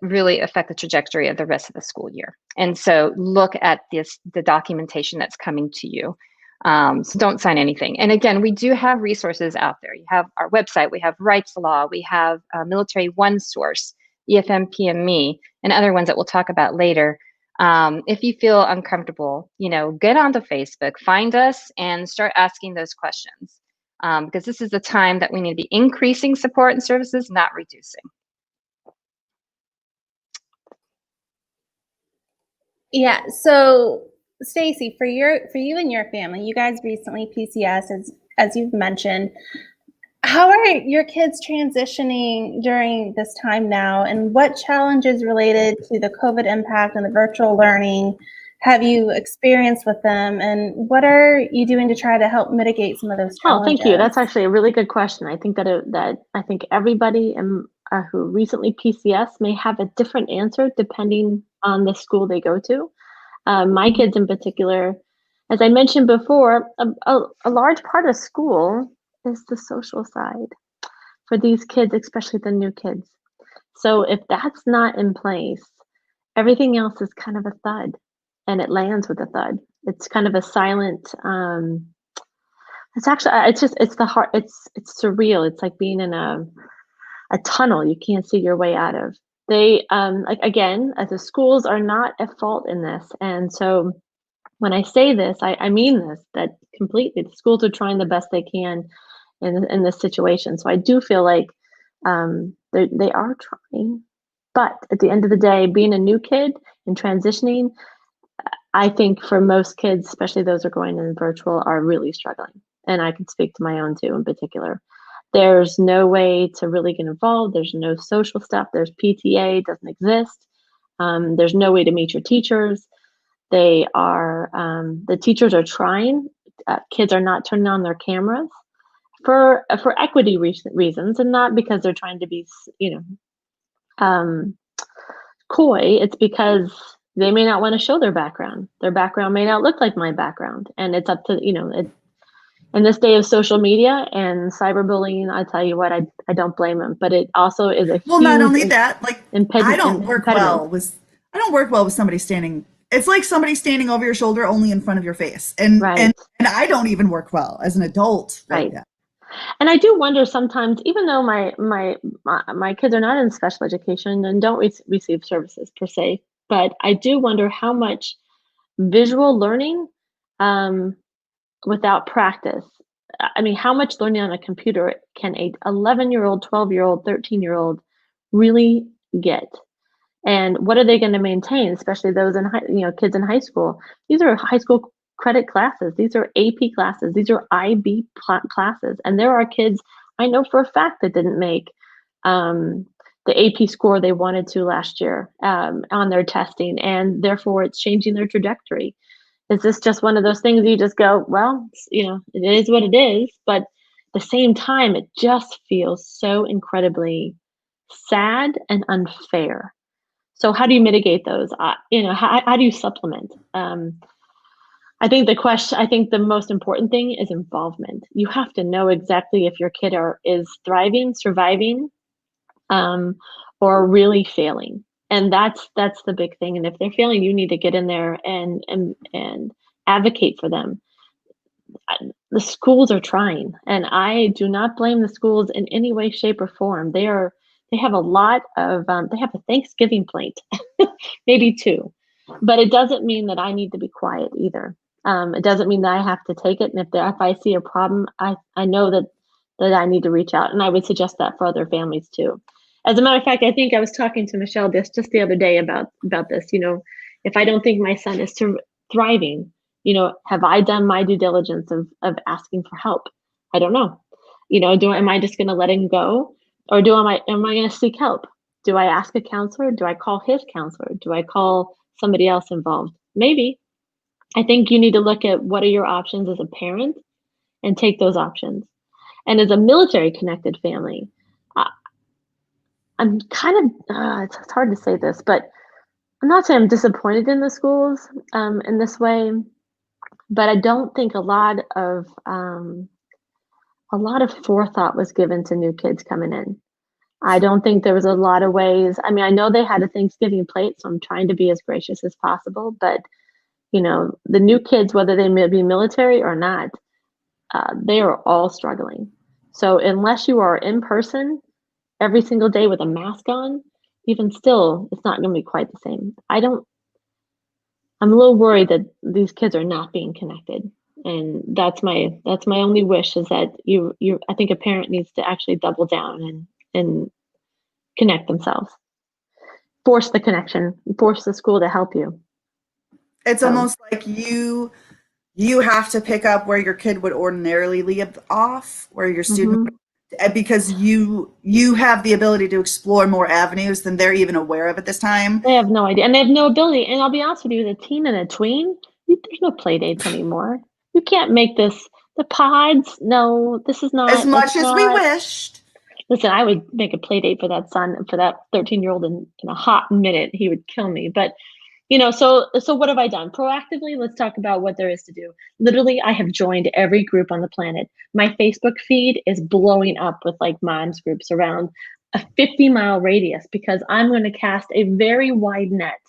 really affect the trajectory of the rest of the school year. And so look at the documentation that's coming to you. So don't sign anything. And again, we do have resources out there. You have our website, we have Rights Law, we have Military One Source, EFMPME, and other ones that we'll talk about later. If you feel uncomfortable, get onto Facebook, find us, and start asking those questions. Because this is the time that we need to be increasing support and services, not reducing. Yeah. So, Stacy, for you and your family, you guys recently PCS, as you've mentioned. How are your kids transitioning during this time now, and what challenges related to the COVID impact and the virtual learning have you experienced with them, and what are you doing to try to help mitigate some of those challenges? Oh, thank you. That's actually a really good question. I think that I think everybody who recently PCS may have a different answer depending on the school they go to. My kids in particular, as I mentioned before, a large part of school is the social side for these kids, especially the new kids. So if that's not in place, everything else is kind of a thud, and it lands with a thud. It's kind of a silent, it's the heart, it's surreal. It's like being in a tunnel you can't see your way out of. They, again, as the schools are not at fault in this. And so when I say this, I mean this, that completely. The schools are trying the best they can in this situation. So I do feel like they are trying. But at the end of the day, being a new kid and transitioning, I think for most kids, especially those who are going in virtual, are really struggling. And I can speak to my own too in particular. There's no way to really get involved. There's no social stuff. There's PTA, doesn't exist. There's no way to meet your teachers. The teachers are trying. Kids are not turning on their cameras for equity reasons, and not because they're trying to be, coy. It's because they may not want to show their background. Their background may not look like my background, and it's up to in this day of social media and cyberbullying, I tell you what, I don't blame them. But it also is a well, huge not only that, like I don't work impediment. well with somebody standing. It's like somebody standing over your shoulder, only in front of your face, and Right. and I don't even work well as an adult. Right. That. And I do wonder sometimes, even though my kids are not in special education and don't receive services per se, but I do wonder how much visual learning without practice. I mean, how much learning on a computer can a 11-year-old, 12-year-old, 13-year-old really get? And what are they going to maintain, especially those in kids in high school? These are high school credit classes. These are AP classes. These are IB classes. And there are kids I know for a fact that didn't make the AP score they wanted to last year on their testing, and therefore it's changing their trajectory. Is this just one of those things you just go, well, it is what it is, but at the same time, it just feels so incredibly sad and unfair. So how do you mitigate those? How do you supplement? I think the most important thing is involvement. You have to know exactly if your kid is thriving, surviving, or really failing. And that's the big thing. And if they're failing, you need to get in there and advocate for them. The schools are trying, and I do not blame the schools in any way, shape, or form. They have a lot of they have a Thanksgiving plate, maybe two, but it doesn't mean that I need to be quiet either. It doesn't mean that I have to take it. And if I see a problem, I know that I need to reach out, and I would suggest that for other families too. As a matter of fact, I think I was talking to Michelle just the other day about this. If I don't think my son is thriving, have I done my due diligence of asking for help? I don't know. Am I just going to let him go, or am I going to seek help? Do I ask a counselor? Do I call his counselor? Do I call somebody else involved? Maybe. I think you need to look at what are your options as a parent and take those options. And as a military connected family, I'm kind of, it's hard to say this, but I'm not saying I'm disappointed in the schools in this way, but I don't think a lot of forethought was given to new kids coming in. I don't think there was a lot of ways. I mean, I know they had a Thanksgiving plate, so I'm trying to be as gracious as possible, but the new kids, whether they may be military or not, they are all struggling. So unless you are in person every single day with a mask on, even still, it's not going to be quite the same. I'm a little worried that these kids are not being connected. And that's my only wish, is that I think a parent needs to actually double down and connect themselves. Force the connection, force the school to help you. It's almost like you have to pick up where your kid would ordinarily leave off, where your student, because you have the ability to explore more avenues than they're even aware of at this time. They have no idea, and they have no ability. And I'll be honest with you, with a teen and a tween, there's no play dates anymore. You can't make this the pods. No, this is not as much as we wished. Listen, I would make a play date for that 13-year-old in a hot minute. He would kill me. But so what have I done? Proactively, let's talk about what there is to do. Literally, I have joined every group on the planet. My Facebook feed is blowing up with moms groups around a 50-mile radius, because I'm going to cast a very wide net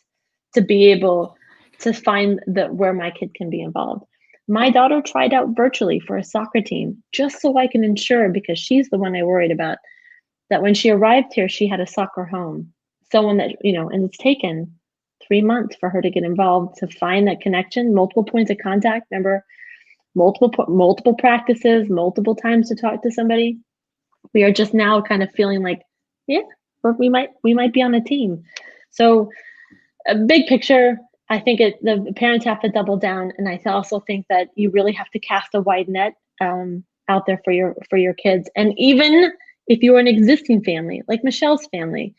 to be able to find where my kid can be involved. My daughter tried out virtually for a soccer team, just so I can ensure, because she's the one I worried about, that when she arrived here, she had a soccer home, someone that, and it's taken 3 months for her to get involved, to find that connection, multiple points of contact. Remember, multiple practices, multiple times to talk to somebody. We are just now kind of feeling like, yeah, we might be on a team. So a big picture, I think the parents have to double down, and I also think that you really have to cast a wide net out there for your kids. And even if you're an existing family, like Michelle's family,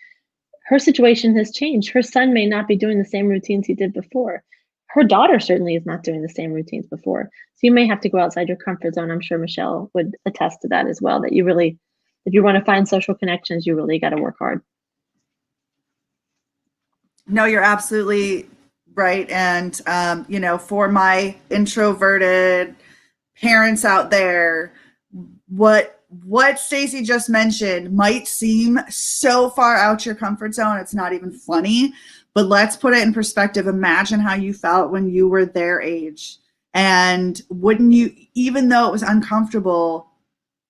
her situation has changed. Her son may not be doing the same routines he did before. Her daughter certainly is not doing the same routines before. So you may have to go outside your comfort zone. I'm sure Michelle would attest to that as well, that you really, if you want to find social connections, you really got to work hard. No, you're absolutely right. And, for my introverted parents out there, what Stacy just mentioned might seem so far out your comfort zone, it's not even funny, but let's put it in perspective. Imagine how you felt when you were their age. And wouldn't you, even though it was uncomfortable,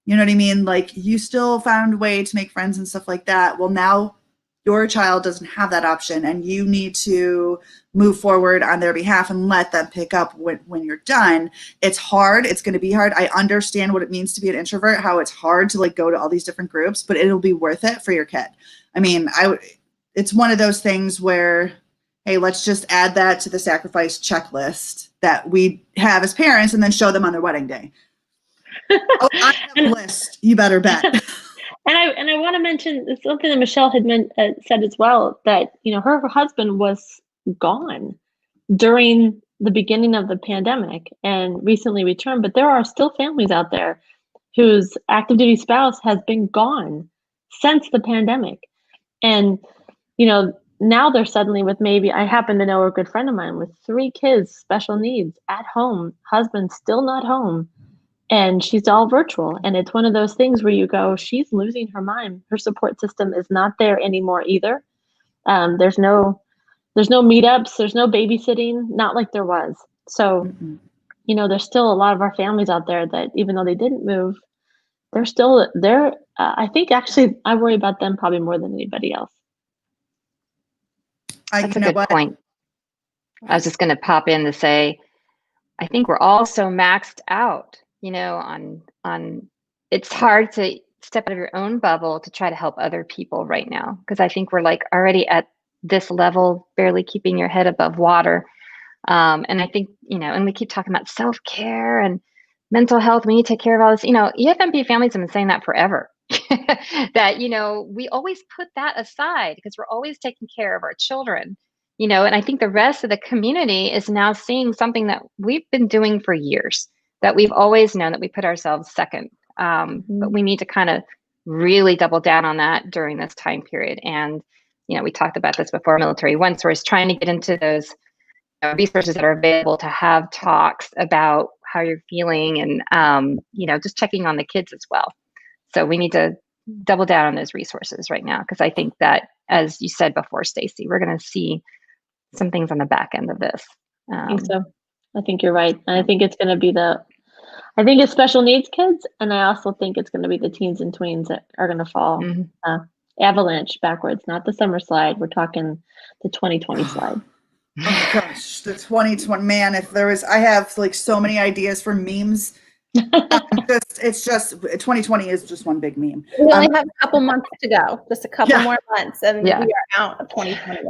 you know what I mean? You still found a way to make friends and stuff like that. Well, now your child doesn't have that option, and you need to move forward on their behalf and let them pick up when you're done. It's hard. It's going to be hard. I understand what it means to be an introvert, how it's hard to go to all these different groups, but it'll be worth it for your kid. I mean, it's one of those things where, hey, let's just add that to the sacrifice checklist that we have as parents, and then show them on their wedding day. Oh, I have a list. You better bet. And I want to mention something that Michelle had said as well, that her husband was gone during the beginning of the pandemic and recently returned, but there are still families out there whose active duty spouse has been gone since the pandemic. And now they're suddenly with, maybe, I happen to know a good friend of mine with 3 kids, special needs, at home, husband still not home. And she's all virtual. And it's one of those things where you go, she's losing her mind. Her support system is not there anymore either. There's no meetups, there's no babysitting, not like there was. So, there's still a lot of our families out there that, even though they didn't move, they're still there. I think actually I worry about them probably more than anybody else. That's a good point. I was just going to pop in to say, I think we're all so maxed out, on it's hard to step out of your own bubble to try to help other people right now. Because I think we're like already at this level, barely keeping your head above water. And I think, and we keep talking about self-care and mental health. We need to take care of all this. EFMP families have been saying that forever. That, we always put that aside because we're always taking care of our children, and I think the rest of the community is now seeing something that we've been doing for years, that we've always known, that we put ourselves second. But we need to kind of really double down on that during this time period. And, we talked about this before, Military OneSource, trying to get into those resources that are available to have talks about how you're feeling and, just checking on the kids as well. So we need to double down on those resources right now, because I think that, as you said before, Stacy, we're going to see some things on the back end of this. I think so. I think you're right. And I think it's going to be I think it's special needs kids. And I also think it's going to be the teens and tweens that are going to fall avalanche backwards, not the summer slide. We're talking the 2020 slide. Oh gosh, the 2020, man, I have like so many ideas for memes. It's just 2020 is just one big meme. We only have a couple months to go, just a couple more months, and we are out of 2020.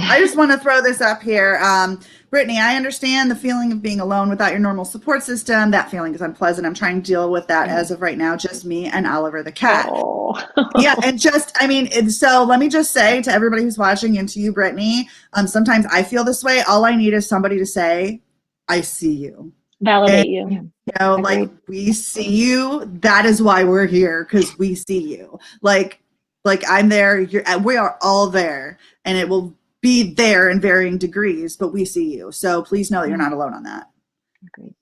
I just want to throw this up here. Brittany, I understand the feeling of being alone without your normal support system. That feeling is unpleasant. I'm trying to deal with that as of right now, just me and Oliver the cat. Oh. Yeah, and so let me just say to everybody who's watching, and to you, Brittany, sometimes I feel this way. All I need is somebody to say, I see you. Validate you. Like, we see you. That is why we're here, because we see you. Like I'm there. We are all there, and it will be there in varying degrees, but we see you. So please know that you're not alone on that. Agreed.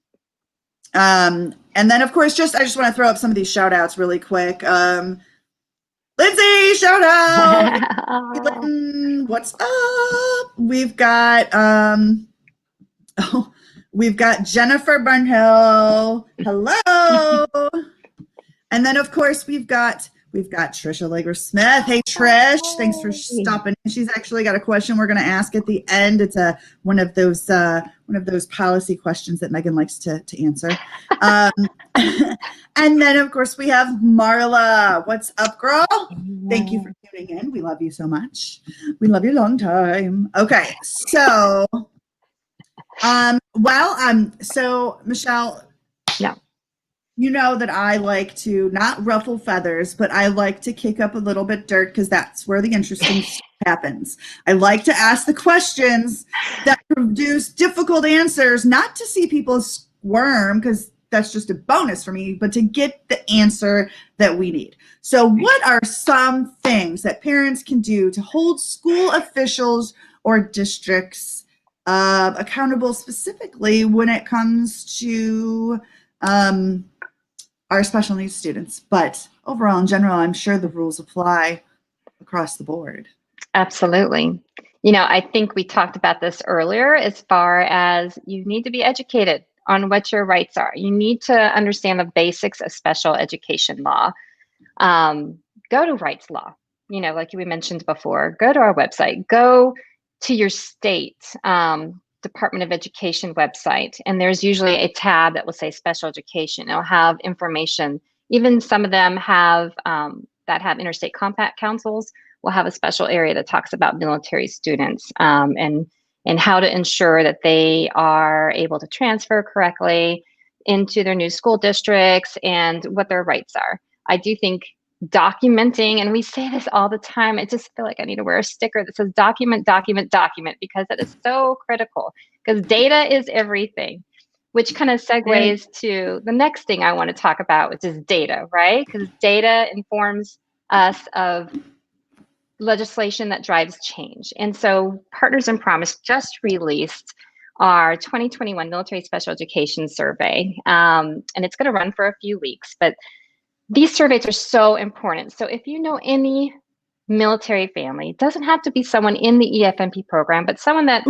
And then, of course, I just want to throw up some of these shout outs really quick. Lindsay, shout out. Caitlin, what's up? We've got we've got Jennifer Barnhill. Hello. And then, of course, we've got Trisha Lager Smith. Hey, Trish, thanks for stopping. She's actually got a question we're going to ask at the end. It's one of those policy questions that Megan likes to answer. And then, of course, we have Marla. What's up, girl? Thank you for tuning in. We love you so much. We love you a long time. Okay, so, so Michelle. Yeah. You know that I like to not ruffle feathers, but I like to kick up a little bit dirt, because that's where the interesting stuff happens. I like to ask the questions that produce difficult answers, not to see people squirm, because that's just a bonus for me, but to get the answer that we need. So what are some things that parents can do to hold school officials or districts accountable, specifically when it comes to our special needs students? But overall, in general, I'm sure the rules apply across the board. Absolutely. I think we talked about this earlier, as far as you need to be educated on what your rights are. You need to understand the basics of special education law. Go to Rights Law, like we mentioned before. Go to our website. Go to your state Department of Education website, and there's usually a tab that will say special education. It'll have information. Even some of them have that have interstate compact councils will have a special area that talks about military students and how to ensure that they are able to transfer correctly into their new school districts and what their rights are. I do think documenting, and we say this all the time, I just feel like I need to wear a sticker that says document, document, document, because that is so critical, because data is everything, which kind of segues to the next thing I want to talk about, which is data, right? Because data informs us of legislation that drives change. And so Partners in Promise just released our 2021 Military Special Education Survey, and it's going to run for a few weeks, but these surveys are so important. So if you know any military family, it doesn't have to be someone in the EFMP program, but someone that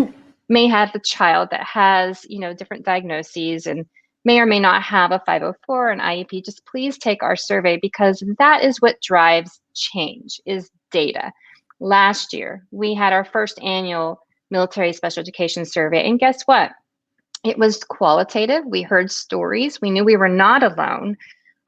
may have a child that has, different diagnoses and may or may not have a 504 and IEP, just please take our survey, because that is what drives change, is data. Last year, we had our first annual Military Special Education Survey, and guess what? It was qualitative. We heard stories. We knew we were not alone.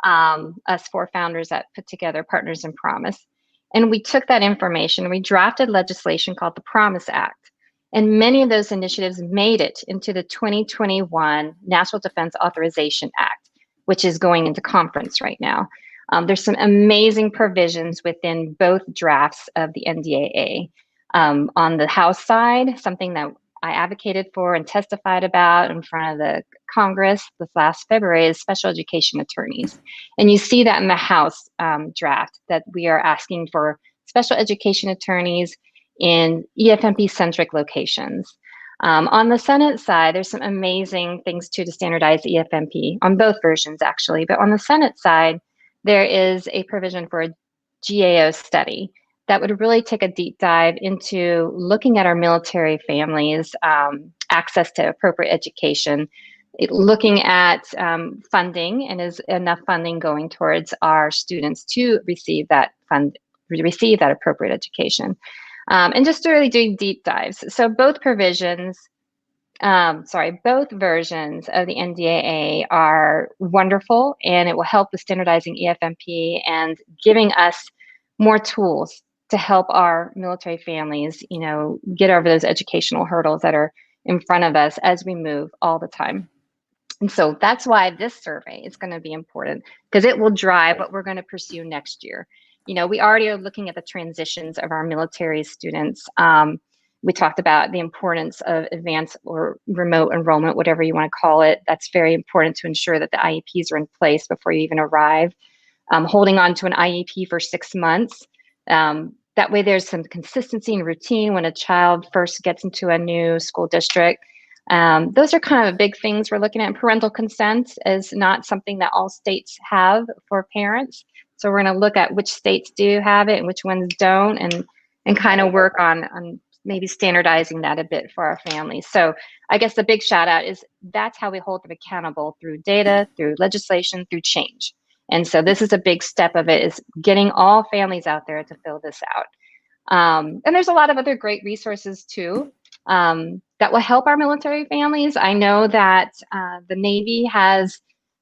us 4 founders that put together Partners in Promise. And we took that information, we drafted legislation called the Promise Act. And many of those initiatives made it into the 2021 National Defense Authorization Act, which is going into conference right now. There's some amazing provisions within both drafts of the NDAA. On the House side, something that I advocated for and testified about in front of the Congress this last February is special education attorneys. And you see that in the House draft, that we are asking for special education attorneys in EFMP-centric locations. On the Senate side, there's some amazing things too to standardize EFMP, on both versions actually, but on the Senate side, there is a provision for a GAO study that would really take a deep dive into looking at our military families' access to appropriate education, looking at funding, and is enough funding going towards our students to receive that appropriate education, and just really doing deep dives. So both versions of the NDAA are wonderful, and it will help with standardizing EFMP and giving us more tools to help our military families, get over those educational hurdles that are in front of us as we move all the time. And so that's why this survey is going to be important, because it will drive what we're going to pursue next year. We already are looking at the transitions of our military students. We talked about the importance of advanced or remote enrollment, whatever you want to call it. That's very important to ensure that the IEPs are in place before you even arrive. Holding on to an IEP for 6 months. That way there's some consistency and routine when a child first gets into a new school district. Those are kind of big things we're looking at. Parental consent is not something that all states have for parents. So we're going to look at which states do have it and which ones don't, and kind of work on maybe standardizing that a bit for our families. So I guess the big shout out is that's how we hold them accountable, through data, through legislation, through change. And so this is a big step of it, is getting all families out there to fill this out. And there's a lot of other great resources too that will help our military families. I know that the Navy has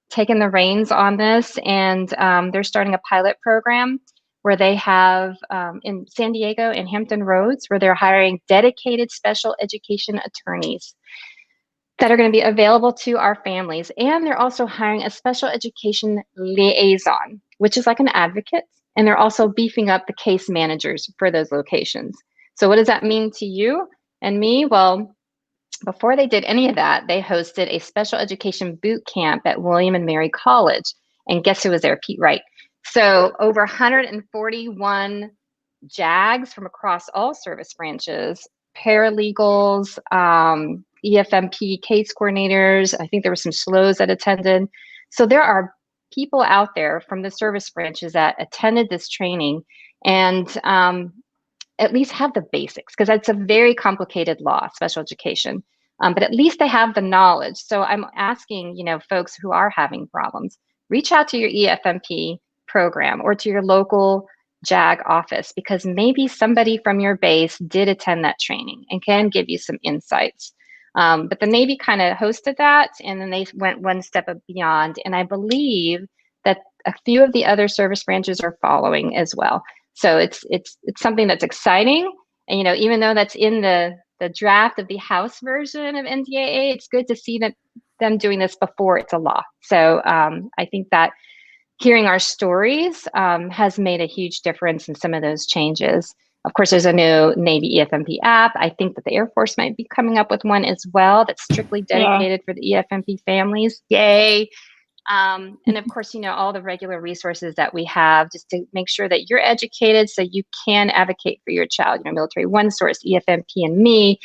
taken the reins on this, and they're starting a pilot program where they have in San Diego and Hampton Roads, where they're hiring dedicated special education attorneys that are going to be available to our families. And they're also hiring a special education liaison, which is like an advocate. And they're also beefing up the case managers for those locations. So what does that mean to you and me? Well, before they did any of that, they hosted a special education boot camp at William and Mary College. And guess who was there? Pete Wright. So over 141 JAGs from across all service branches, paralegals, EFMP case coordinators. I think there were some SLOs that attended. So there are people out there from the service branches that attended this training and at least have the basics, because it's a very complicated law, special education, but at least they have the knowledge. So I'm asking, folks who are having problems, reach out to your EFMP program or to your local JAG office, because maybe somebody from your base did attend that training and can give you some insights. But the Navy kind of hosted that, and then they went one step beyond. And I believe that a few of the other service branches are following as well. So it's something that's exciting. And even though that's in the draft of the House version of NDAA, it's good to see them doing this before it's a law. So I think that hearing our stories has made a huge difference in some of those changes. Of course, there's a new Navy EFMP app. I think that the Air Force might be coming up with one as well that's strictly dedicated for the EFMP families. Yay. And of course, all the regular resources that we have just to make sure that you're educated so you can advocate for your child. Military One Source, EFMP and Me,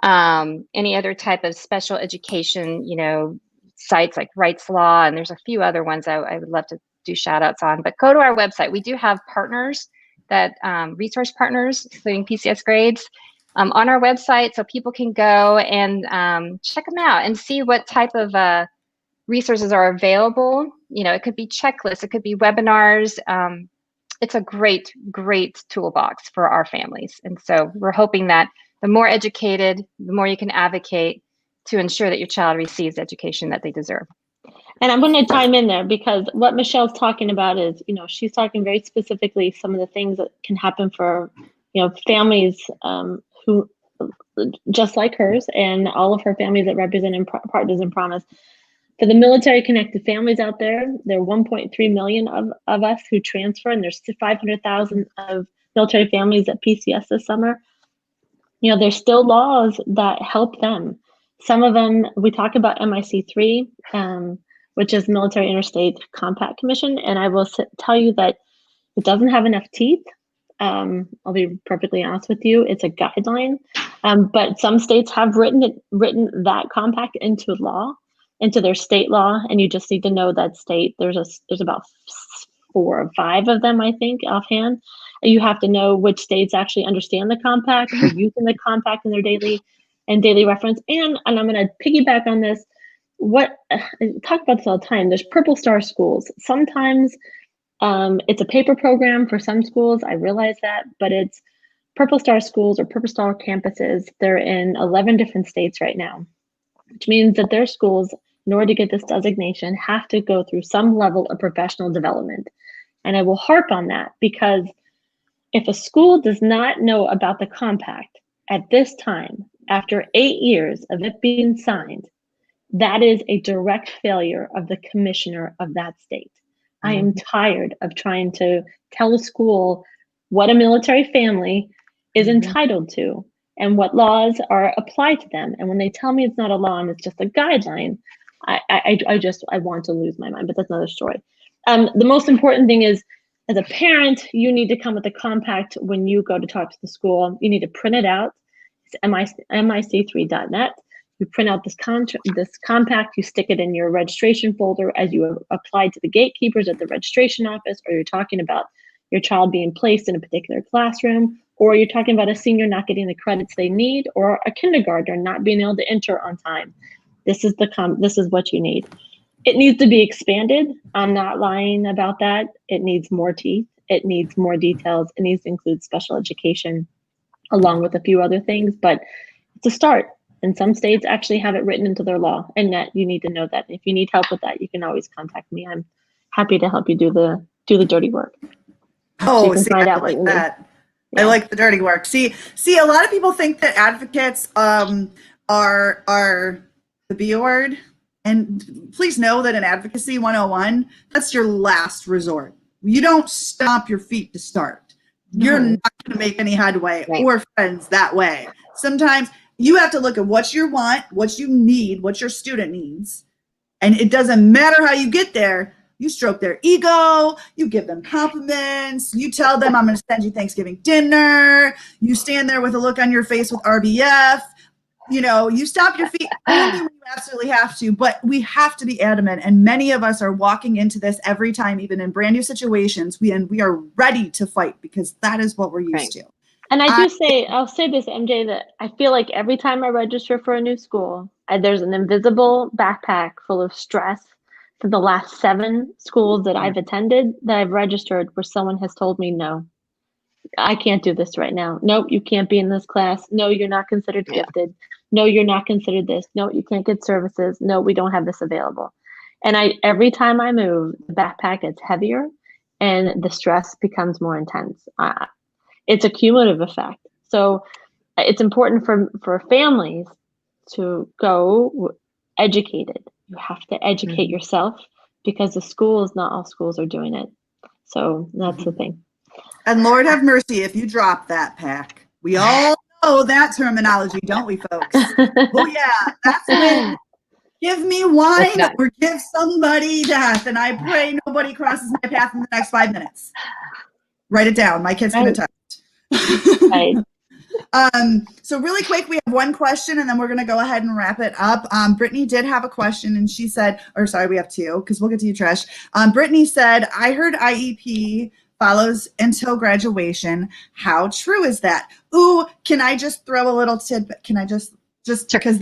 any other type of special education, sites like Rights Law, and there's a few other ones I would love to do shout outs on. But go to our website. We do have partners that resource partners, including PCS Grades, on our website, so people can go and check them out and see what type of resources are available. It could be checklists, it could be webinars. It's a great, great toolbox for our families. And so we're hoping that the more educated, the more you can advocate to ensure that your child receives the education that they deserve. And I'm going to chime in there because what Michelle's talking about is, she's talking very specifically some of the things that can happen for, families who, just like hers and all of her families that represent Partners in Promise. For the military connected families out there, there are 1.3 million of us who transfer, and there's 500,000 of military families at PCS this summer. There's still laws that help them. Some of them, we talk about MIC3, which is Military Interstate Compact Commission, and I will tell you that it doesn't have enough teeth. I'll be perfectly honest with you. It's a guideline, but some states have written that compact into law, into their state law, and you just need to know that state. There's about 4 or 5 of them, I think, offhand. You have to know which states actually understand the compact, are using the compact in their daily reference. And I'm going to piggyback on this. I talk about this all the time. There's Purple Star schools. Sometimes it's a paper program for some schools. I realize that, but it's Purple Star schools or Purple Star campuses. They're in 11 different states right now, which means that their schools, in order to get this designation, have to go through some level of professional development. And I will harp on that because if a school does not know about the compact at this time, after 8 years of it being signed, that is a direct failure of the commissioner of that state. I am tired of trying to tell a school what a military family is entitled to and what laws are applied to them. And when they tell me it's not a law and it's just a guideline, I want to lose my mind, but that's another story. The most important thing is, as a parent, you need to come with a compact when you go to talk to the school. You need to print it out. It's mic3.net. You print out this compact, you stick it in your registration folder as you apply to the gatekeepers at the registration office, or you're talking about your child being placed in a particular classroom, or you're talking about a senior not getting the credits they need, or a kindergartner not being able to enter on time. This is what you need. It needs to be expanded. I'm not lying about that. It needs more teeth. It needs more details. It needs to include special education along with a few other things, but it's a start. And some states actually have it written into their law, and that you need to know that. If you need help with that, you can always contact me. I'm happy to help you do the dirty work. Oh, see, I like that. Yeah. I like the dirty work. See, a lot of people think that advocates are the B word. And please know that in Advocacy 101, that's your last resort. You don't stomp your feet to start. You're not going to make any headway or friends that way. Sometimes you have to look at what you want, what you need, what your student needs. And it doesn't matter how you get there. You stroke their ego. You give them compliments. You tell them, I'm going to send you Thanksgiving dinner. You stand there with a look on your face with RBF. You stomp your feet only when you absolutely have to, but we have to be adamant. And many of us are walking into this every time, even in brand new situations. We are ready to fight because that is what we're used to. And I'll say this, MJ, that I feel like every time I register for a new school, there's an invisible backpack full of stress for the last 7 schools that I've attended, that I've registered, where someone has told me, no, I can't do this right now. Nope, you can't be in this class. No, you're not considered gifted. No, you're not considered this. No, you can't get services. No, we don't have this available. And every time I move, the backpack gets heavier and the stress becomes more intense. It's a cumulative effect. So it's important for families to go educated. You have to educate yourself because not all schools are doing it. So that's the thing. And Lord have mercy if you drop that pack. We all know that terminology, don't we, folks? Oh yeah, that's when give me wine or give somebody death, and I pray nobody crosses my path in the next 5 minutes. Write it down. My kid's gonna text. Right. So really quick, we have one question and then we're going to go ahead and wrap it up. Brittany did have a question and she said, we have 2 because we'll get to you, Trish. Brittany said, I heard IEP follows until graduation. How true is that? Ooh, can I just throw a little tidbit? Can I just because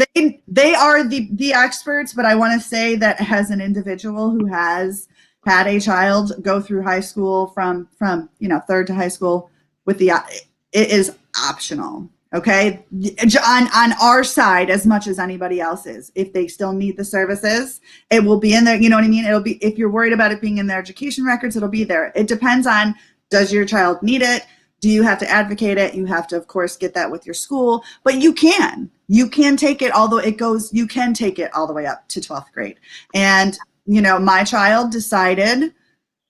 they are the experts, but I want to say that as an individual who has had a child go through high school from 3rd to high school with it is optional. Okay, on our side as much as anybody else's. If they still need the services, it will be in there. You know what I mean? It'll be, if you're worried about it being in their education records, it'll be there. It depends on, does your child need it? Do you have to advocate it? You have to, of course, get that with your school, but you can take it, although you can take it all the way up to 12th grade. And, you know, my child decided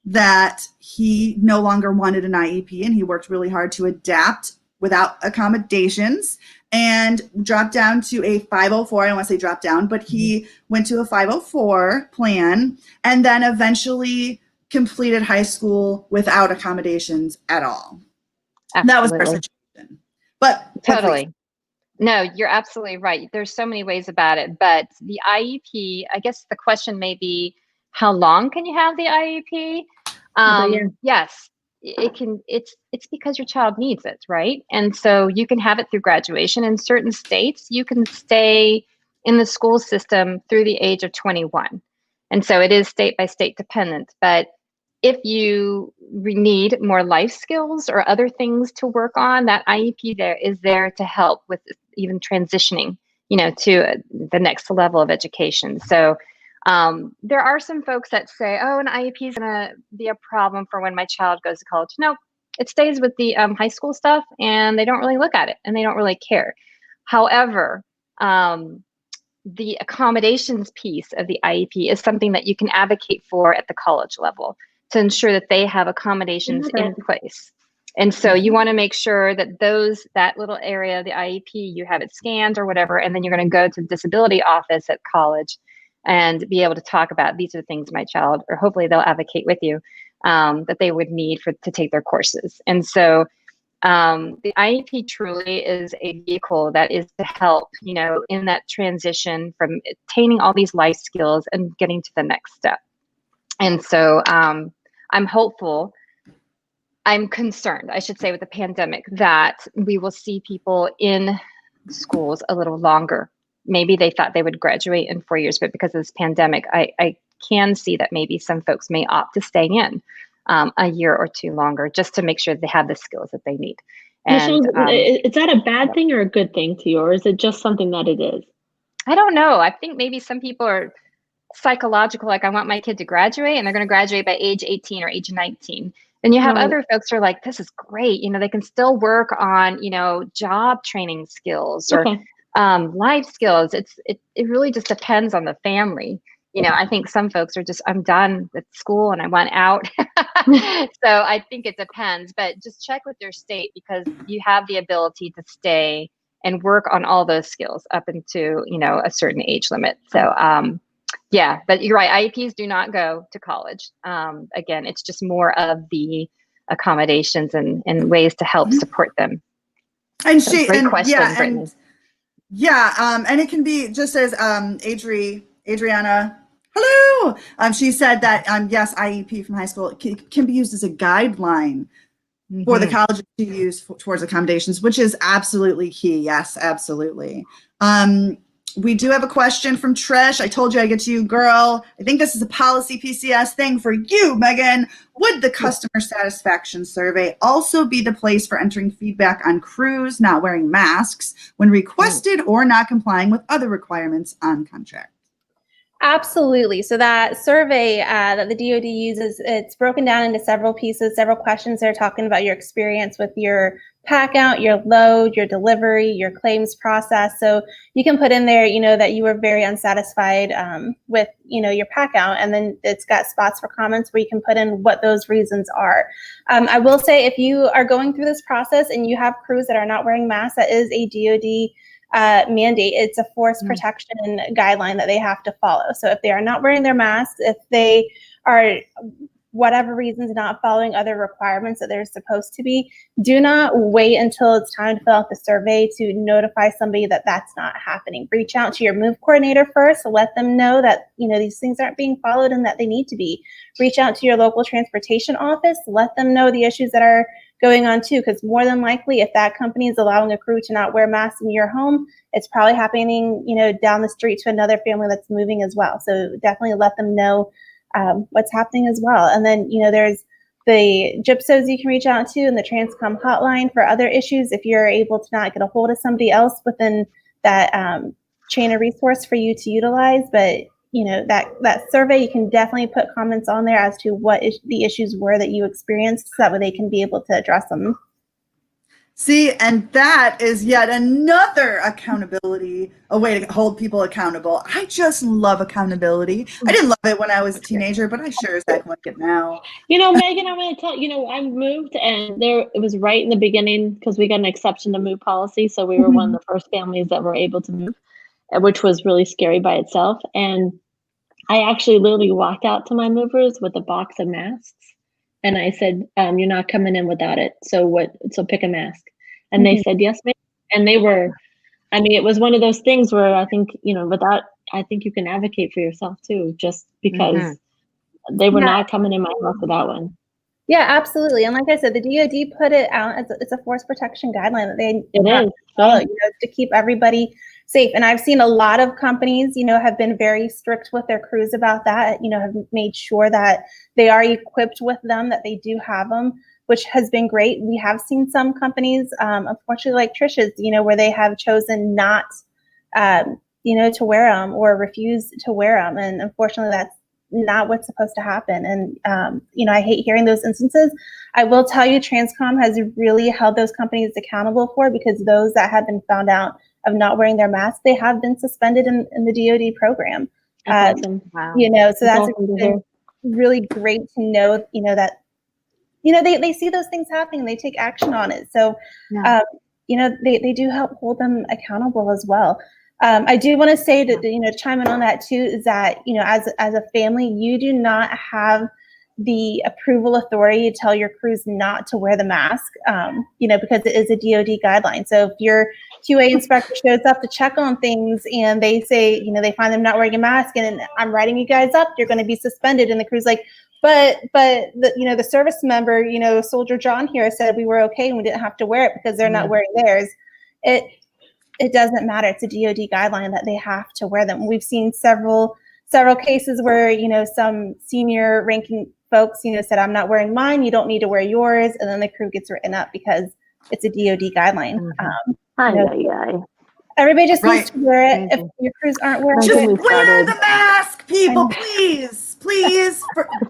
that he no longer wanted an IEP, and he worked really hard to adapt without accommodations and dropped down to a 504. I don't want to say drop down, but he went to a 504 plan and then eventually completed high school without accommodations at all. Absolutely. That was our situation. But totally. No, you're absolutely right. There's so many ways about it, but the IEP, I guess the question may be, how long can you have the IEP? Yes, it can. It's because your child needs it, right? And so you can have it through graduation. In certain states, you can stay in the school system through the age of 21. And so it is state by state dependent. But if you need more life skills or other things to work on, that IEP is there to help with even transitioning, you know, to the next level of education. So there are some folks that say, oh, an IEP is going to be a problem for when my child goes to college. No, it stays with the high school stuff, and they don't really look at it and they don't really care. However, the accommodations piece of the IEP is something that you can advocate for at the college level to ensure that they have accommodations in place. And so you want to make sure that that little area of the IEP, you have it scanned or whatever, and then you're going to go to the disability office at college and be able to talk about, these are the things my child, or hopefully they'll advocate with you, that they would need to take their courses. And so the IEP truly is a vehicle that is to help, you know, in that transition from attaining all these life skills and getting to the next step. And so I'm hopeful, I'm concerned, I should say, with the pandemic, that we will see people in schools a little longer. Maybe they thought they would graduate in 4 years, but because of this pandemic, I can see that maybe some folks may opt to stay in a year or two longer, just to make sure they have the skills that they need. And Michelle, is that a bad thing or a good thing to you, or is it just something that it is? I don't know. I think maybe some people are psychological, like, I want my kid to graduate, and they're going to graduate by age 18 or age 19. Then you have other folks who are like, this is great. You know, they can still work on, you know, job training skills or life skills. It really just depends on the family. You know, I think some folks are just, I'm done with school and I want out. So I think it depends, but just check with your state, because you have the ability to stay and work on all those skills up into, you know, a certain age limit. So yeah, but you're right. IEPs do not go to college. Again, it's just more of the accommodations and ways to help support them. And so great question, Brittany. And it can be just as Adriana, hello. She said that yes, IEP from high school can be used as a guideline for the colleges to use towards accommodations, which is absolutely key. Yes, absolutely. We do have a question from Trish. I told you I'd get to you, girl. I think this is a policy PCS thing for you, Megan. Would the customer satisfaction survey also be the place for entering feedback on crews not wearing masks when requested or not complying with other requirements on contract? Absolutely. So that survey that the DoD uses, it's broken down into several pieces, several questions. They're talking about your experience with your pack out, your load, your delivery, your claims process. So you can put in there, you know, that you were very unsatisfied with, you know, your pack out, and then it's got spots for comments where you can put in what those reasons are. I will say, if you are going through this process and you have crews that are not wearing masks, that is a DoD mandate. It's a force protection guideline that they have to follow. So if they are not wearing their masks, if they are, whatever reasons, not following other requirements that they're supposed to be, do not wait until it's time to fill out the survey to notify somebody that that's not happening. Reach out to your move coordinator first, let them know that, you know, these things aren't being followed and that they need to be. Reach out to your local transportation office, let them know the issues that are going on too, because more than likely, if that company is allowing a crew to not wear masks in your home, it's probably happening, you know, down the street to another family that's moving as well. So definitely let them know what's happening as well. And then, you know, there's the gypsos you can reach out to, and the Transcom hotline for other issues if you're able to not get a hold of somebody else within that chain of resource for you to utilize. But that survey, you can definitely put comments on there as to what the issues were that you experienced, so that way they can be able to address them. See, and that is yet another accountability, a way to hold people accountable. I just love accountability. I didn't love it when I was a teenager, but I sure as heck like it now. Megan, I'm going to tell you, I moved, and it was right in the beginning because we got an exception to move policy. So we were one of the first families that were able to move, which was really scary by itself. And I actually literally walked out to my movers with a box of masks. And I said, you're not coming in without it. So pick a mask. And they said, yes, ma'am. And they were, it was one of those things where I think, I think you can advocate for yourself too, just because they were not coming in my house without one. Yeah, absolutely. And like I said, the DoD put it out as it's a force protection guideline that they follow, to keep everybody safe. And I've seen a lot of companies, have been very strict with their crews about that, have made sure that they are equipped with them, that they do have them, which has been great. We have seen some companies, unfortunately, like Trish's, where they have chosen not, to wear them or refuse to wear them. And unfortunately, that's not what's supposed to happen. And, I hate hearing those instances. I will tell you, Transcom has really held those companies accountable for, because those that have been found out of not wearing their masks, they have been suspended in the DoD program. That's awesome. Wow. So that's been really great to know, that, they see those things happening and they take action on it. So, they do help hold them accountable as well. I do want to say that, chime in on that too, is that, as a family, you do not have the approval authority to tell your crews not to wear the mask, because it is a DoD guideline. So if your QA inspector shows up to check on things and they say, they find them not wearing a mask, and I'm writing you guys up, you're going to be suspended. And the crew's like, but the service member, Soldier John here said we were okay and we didn't have to wear it because they're not wearing theirs. It doesn't matter. It's a DoD guideline that they have to wear them. We've seen several cases where, some senior ranking folks, said, I'm not wearing mine, you don't need to wear yours. And then the crew gets written up because it's a DoD guideline. Everybody just needs to wear it. If your crews aren't wearing it. Just wear the mask, people, please. Please.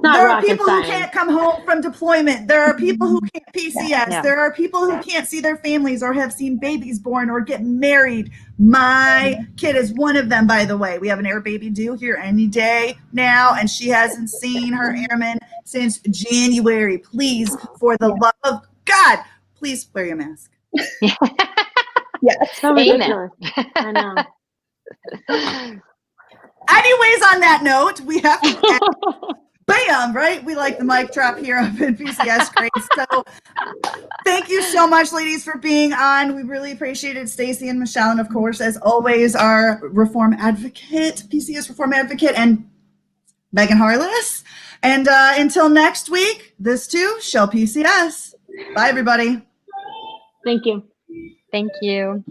There are people who can't come home from deployment. There are people who can't PCS. Yeah. There are people who can't see their families or have seen babies born or get married. My kid is one of them, by the way. We have an air baby due here any day now, and she hasn't seen her airman since January. Please, for the love of God, please wear your mask. Yes. Amen. I know. Anyways, on that note, we have to bam, right? We like the mic drop here up in PCS Grade. So thank you so much, ladies, for being on. We really appreciated Stacy and Michelle, and of course, as always, our reform advocate, PCS reform advocate, and Megan Harless. And until next week, this too shall PCS. Bye, everybody. Thank you. Thank you.